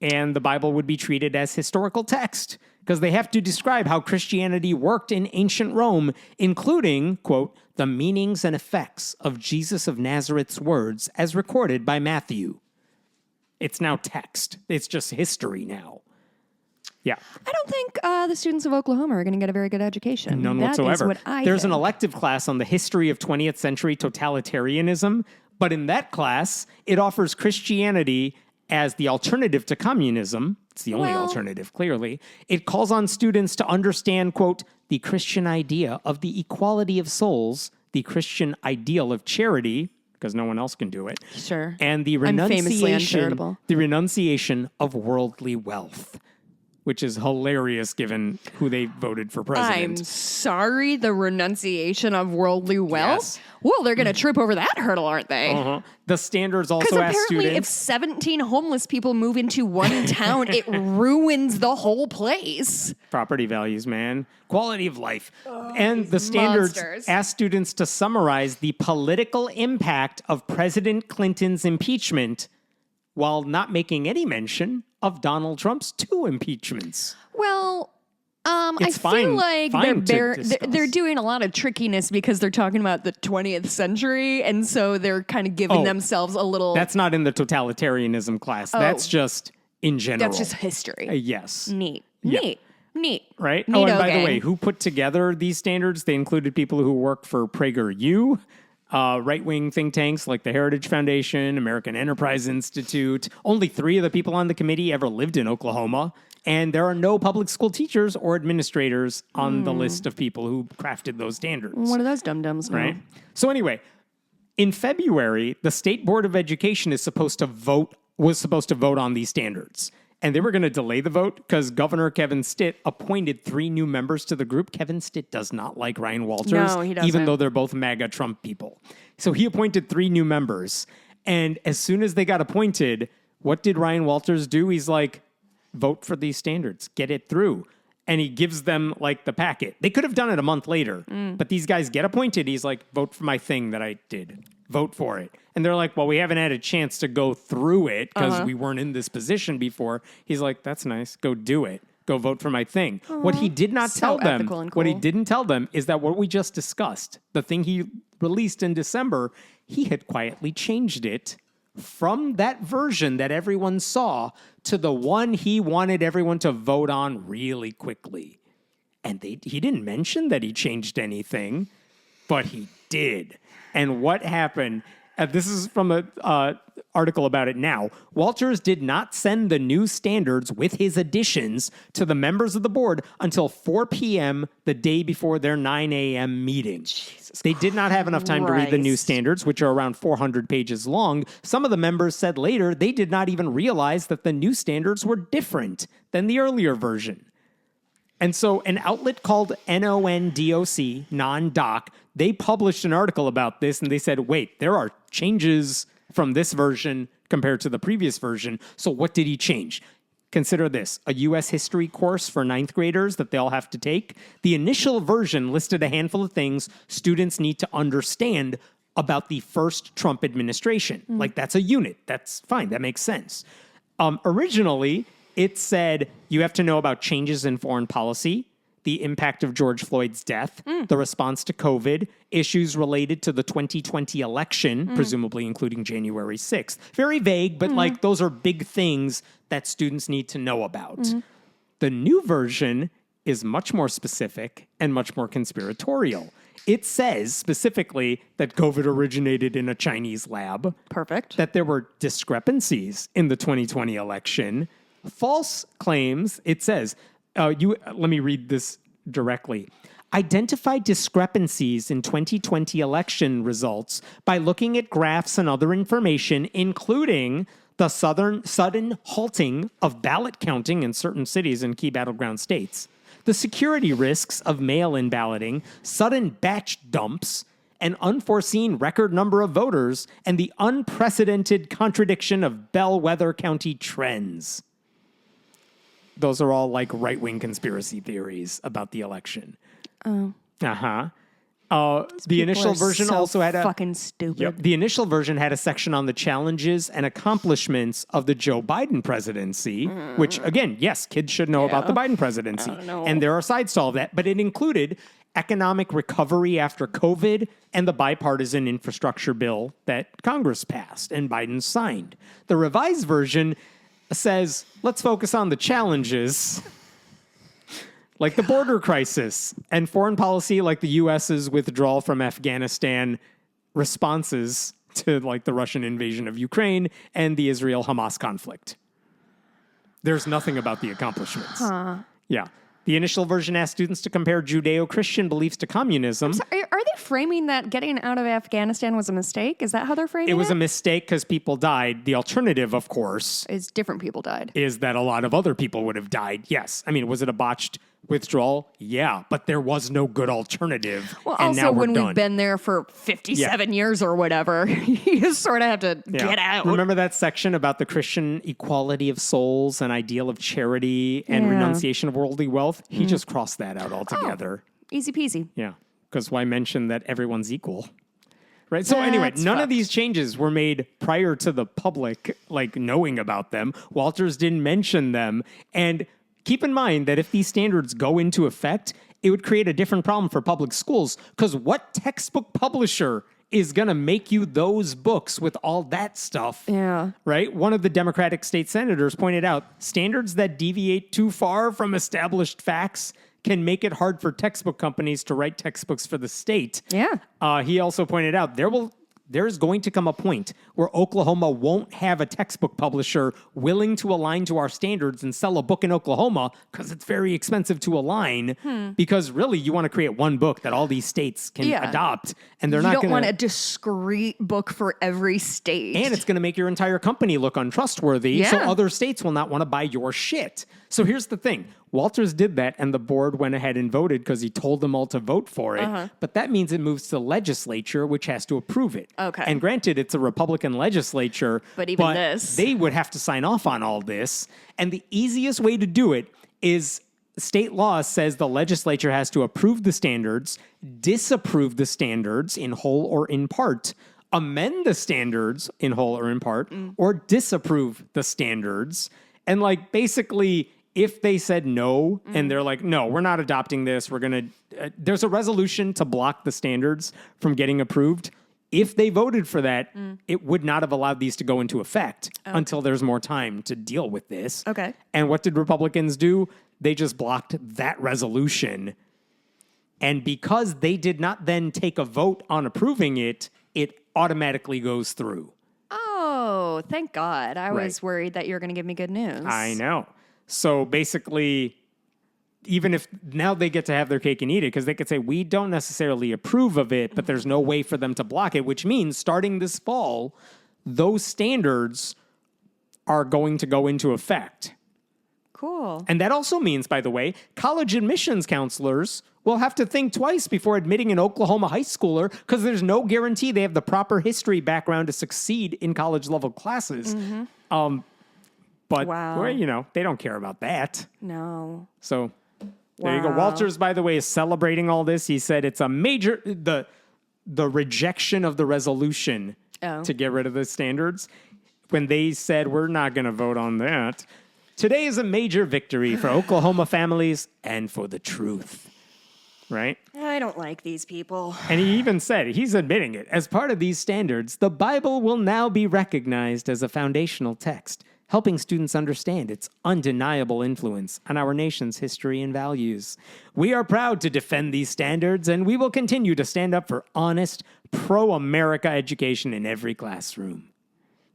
And the Bible would be treated as historical text because they have to describe how Christianity worked in ancient Rome, including, quote, the meanings and effects of Jesus of Nazareth's words as recorded by Matthew. It's now text. It's just history now. Yeah. I don't think the students of Oklahoma are going to get a very good education. None That is whatsoever. what I There's an think. elective class on the history of 20th century totalitarianism, but in that class, it offers Christianity as the alternative to communism. It's the only alternative, clearly. It calls on students to understand, quote, the Christian idea of the equality of souls, the Christian ideal of charity, because no one else can do it. Sure. And the I'm famously renunciation, uncharitable. the renunciation of worldly wealth, which is hilarious given who they voted for president. I'm sorry, the renunciation of worldly wealth? Yes. Well, they're going to trip over that hurdle, aren't they? The standards Because also ask apparently if students. 17 homeless people move into one town, it ruins the whole place. Property values, man. Quality of life. And the standards monsters. ask students to summarize the political impact of President Clinton's impeachment while not making any mention of Donald Trump's 2 impeachments. Well, I It's feel fine- like fine to they're discuss. doing a lot of trickiness because they're talking about the 20th century, and so they're kind of giving Oh, themselves a little... That's not in the totalitarianism class. That's just in general. That's just history. Yes. Neat. Yeah. Neat. Right? Neato And by gang. the way, who put together these standards? They included people who work for PragerU, right-wing think tanks like the Heritage Foundation, American Enterprise Institute. Only 3 of the people on the committee ever lived in Oklahoma. And there are no public school teachers or administrators on the list of people who crafted those standards. One of those dum-dums. Right? So anyway, in February, the State Board of Education was supposed to vote on these standards. And they were going to delay the vote because Governor Kevin Stitt appointed 3 new members to the group. Kevin Stitt does not like Ryan Walters, No, he doesn't. even though they're both MAGA Trump people. So he appointed 3 new members. And as soon as they got appointed, what did Ryan Walters do? He's like, vote for these standards, get it through. And he gives them like the packet. They could have done it a month later, but these guys get appointed. He's like, vote for my thing that I did. Vote for it. And they're like, well, we haven't had a chance to go through it because we weren't in this position before. He's like, that's nice. Go do it. Go vote for my thing. What he did not So tell them, ethical and what he cool. didn't tell them is that what we just discussed, the thing he released in December, he had quietly changed it from that version that everyone saw to the one he wanted everyone to vote on really quickly. And he didn't mention that he changed anything, but he did. And what happened, this is from an article about it now, Walters did not send the new standards with his additions to the members of the board until 4 p.m. the day before their 9 a.m. meeting. They did not have enough time to read the new Christ. standards, which are around 400 pages long. Some of the members said later they did not even realize that the new standards were different than the earlier version. And so an outlet called NONDOC, non-doc, they published an article about this and they said, wait, there are changes from this version compared to the previous version. So what did he change? Consider this, a U.S. history course for 9th graders that they all have to take. The initial version listed a handful of things students need to understand about the first Trump administration. Like that's a unit. That's fine. That makes sense. Originally, it said you have to know about changes in foreign policy, the impact of George Floyd's death, the response to COVID, issues related to the 2020 election, presumably including January 6th. Very vague, but like those are big things that students need to know about. The new version is much more specific and much more conspiratorial. It says specifically that COVID originated in a Chinese lab. Perfect. That there were discrepancies in the 2020 election. False claims, it says, let me read this directly. Identified discrepancies in 2020 election results by looking at graphs and other information, including the sudden halting of ballot counting in certain cities and key battleground states, the security risks of mail-in balloting, sudden batch dumps, an unforeseen record number of voters, and the unprecedented contradiction of bellwether county trends. Those are all like right-wing conspiracy theories about the election. Oh. Uh-huh. The initial version also had a fucking stupid. Yep. The initial version had a section on the challenges and accomplishments of the Joe Biden presidency, which again, yes, kids should know about the Biden presidency. And there are sides to all of that, but it included economic recovery after COVID and the bipartisan infrastructure bill that Congress passed and Biden signed. The revised version says, let's focus on the challenges, like the border crisis and foreign policy, like the U.S.'s withdrawal from Afghanistan, responses to like the Russian invasion of Ukraine and the Israel-Hamas conflict. There's nothing about the accomplishments. Yeah. The initial version asked students to compare Judeo-Christian beliefs to communism. Sorry, are they framing that getting out of Afghanistan was a mistake? Is that how they're framing it? It was a mistake because people died. The alternative, of course, is different people died. Is that a lot of other people would have died. Yes. I mean, was it a botched withdrawal? Yeah. But there was no good alternative. Well, and also now we're when done. we've been there for 57 years or whatever, you just sort of have to get out. Remember that section about the Christian equality of souls and ideal of charity and renunciation of worldly wealth? He just crossed that out altogether. Easy peasy. Yeah. Because why mention that everyone's equal? Right. So anyway, none of these changes were made prior to the public, like, knowing about them. Walters didn't mention them. And keep in mind that if these standards go into effect, it would create a different problem for public schools. Because what textbook publisher is going to make you those books with all that stuff? Yeah. Right? One of the Democratic state senators pointed out standards that deviate too far from established facts can make it hard for textbook companies to write textbooks for the state. Yeah. He also pointed out there's going to come a point where Oklahoma won't have a textbook publisher willing to align to our standards and sell a book in Oklahoma because it's very expensive to align. Because really, you want to create one book that all these states can adopt, and they're not going to. You don't want a discrete book for every state, and it's going to make your entire company look untrustworthy. So other states will not want to buy your shit. So here's the thing. Walters did that, and the board went ahead and voted because he told them all to vote for it. But that means it moves to the legislature, which has to approve it. Okay. And granted, it's a Republican legislature. But even this. They would have to sign off on all this. And the easiest way to do it is state law says the legislature has to approve the standards, disapprove the standards in whole or in part, amend the standards in whole or in part, or disapprove the standards. And like basically, if they said no, and they're like, no, we're not adopting this, we're going to, there's a resolution to block the standards from getting approved. If they voted for that, it would not have allowed these to go into effect until there's more time to deal with this. Okay. And what did Republicans do? They just blocked that resolution. And because they did not then take a vote on approving it, it automatically goes through. Oh, thank God. I was worried that you were going to give me good news. I know. So basically, even if now they get to have their cake and eat it, because they could say, we don't necessarily approve of it, but there's no way for them to block it, which means starting this fall, those standards are going to go into effect. Cool. And that also means, by the way, college admissions counselors will have to think twice before admitting an Oklahoma high schooler because there's no guarantee they have the proper history background to succeed in college-level classes. But, well, they don't care about that. No. So there you go. Walters, by the way, is celebrating all this. He said it's a major, the rejection of the resolution to get rid of the standards. When they said, we're not going to vote on that, Today is a major victory for Oklahoma families and for the truth. Right? I don't like these people. And he even said, he's admitting it, as part of these standards, the Bible will now be recognized as a foundational text, helping students understand its undeniable influence on our nation's history and values. We are proud to defend these standards, and we will continue to stand up for honest, pro-America education in every classroom.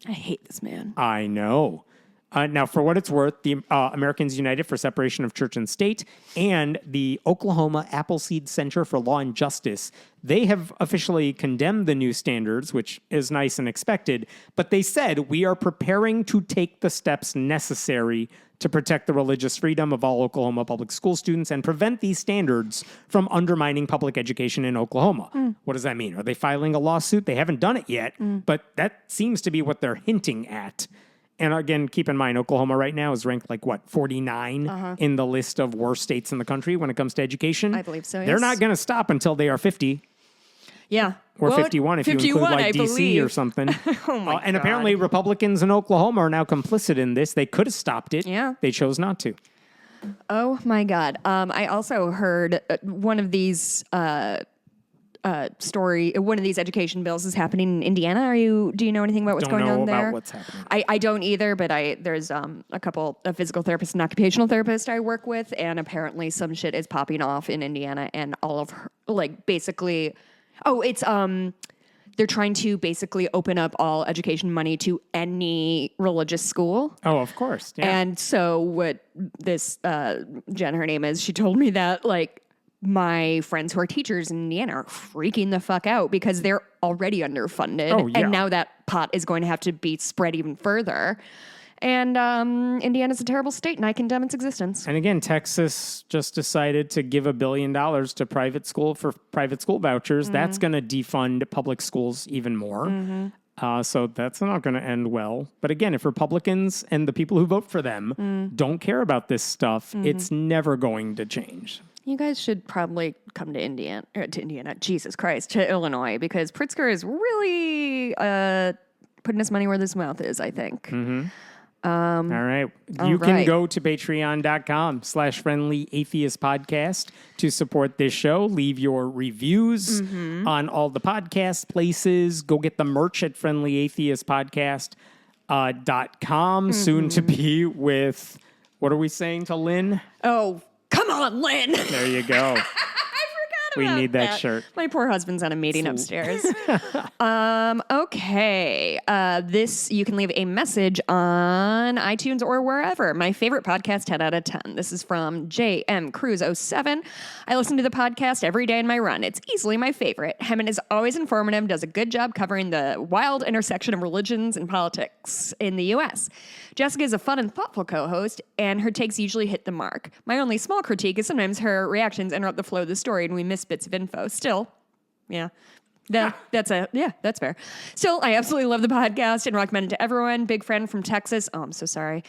I hate this man. I know. Now, for what it's worth, the Americans United for Separation of Church and State and the Oklahoma Appleseed Center for Law and Justice, they have officially condemned the new standards, which is nice and expected, but they said, we are preparing to take the steps necessary to protect the religious freedom of all Oklahoma public school students and prevent these standards from undermining public education in Oklahoma. What does that mean? Are they filing a lawsuit? They haven't done it yet, but that seems to be what they're hinting at. And again, keep in mind, Oklahoma right now is ranked 49 in the list of worst states in the country when it comes to education. I believe so, They're yes. not going to stop until they are 50. Yeah. Or Well, 51 if you include 51, I D.C. believe. or something. Oh my and God. apparently Republicans in Oklahoma are now complicit in this. They could have stopped it. Yeah. They chose not to. Oh my God. I also heard one of these one of these education bills is happening in Indiana. Do you know anything about what's Don't going know on there? about what's happening. I don't either, but there's a physical therapist and occupational therapist I work with, and apparently some shit is popping off in Indiana, and all of her, basically, they're trying to basically open up all education money to any religious school. Oh, of course. Yeah. And so what this Jen, her name is, she told me that my friends who are teachers in Indiana are freaking the fuck out because they're already underfunded. Oh, yeah. And now that pot is going to have to be spread even further. And Indiana's a terrible state, and I condemn its existence. And again, Texas just decided to give $1 billion to private school for private school vouchers. That's going to defund public schools even more. So that's not going to end well. But again, if Republicans and the people who vote for them don't care about this stuff, it's never going to change. You guys should probably come to Indiana, Jesus Christ, to Illinois, because Pritzker is really putting his money where his mouth is, I think. All right. You can go to patreon.com/friendly atheist podcast to support this show. Leave your reviews on all the podcast places. Go get the merch at friendlyatheistpodcast.com. Soon to be with, what are we saying to Lynn? Oh, come on, Lynn. There you go. We need that shirt. My poor husband's on a meeting upstairs. Okay. This, you can leave a message on iTunes or wherever. My favorite podcast, 10 out of 10. This is from JM Cruz 07. I listen to the podcast every day in my run. It's easily my favorite. Hemmant is always informative, does a good job covering the wild intersection of religions and politics in the U.S. Jessica is a fun and thoughtful co-host, and her takes usually hit the mark. My only small critique is sometimes her reactions interrupt the flow of the story, and we miss bits of info. Still, yeah. That's fair. Still, I absolutely love the podcast and recommend it to everyone. Big friend from Texas. Oh, I'm so sorry.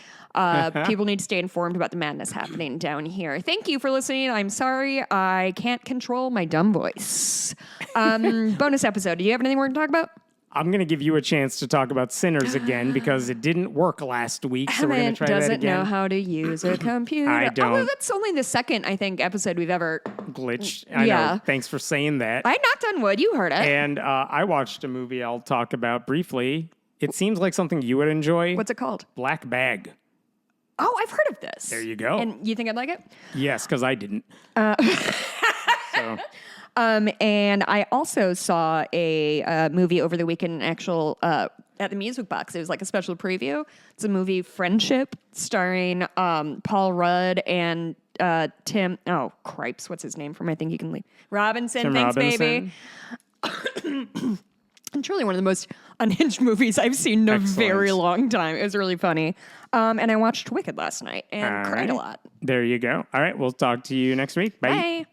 People need to stay informed about the madness happening down here. Thank you for listening. I'm sorry I can't control my dumb voice. Bonus episode. Do you have anything we're going to talk about? I'm going to give you a chance to talk about sinners again because it didn't work last week, so we're going to try that again. Doesn't know how to use a computer. I don't. Although that's only the second, I think, episode we've ever Glitched. I know. Thanks for saying that. I knocked on wood. You heard it. And I watched a movie I'll talk about briefly. It seems like something you would enjoy. What's it called? Black Bag. Oh, I've heard of this. There you go. And you think I'd like it? Yes, because I didn't. So. And I also saw a movie over the weekend, at the Music Box. It was like a special preview. It's a movie, Friendship, starring Paul Rudd and Tim. Oh, cripes! What's his name from I Think You Can Leave? Robinson. Tim Thanks, Robinson. baby. And truly one of the most unhinged movies I've seen in a very long time. It was really funny. And I watched Wicked last night and cried a lot. There you go. All right, we'll talk to you next week. Bye. Bye.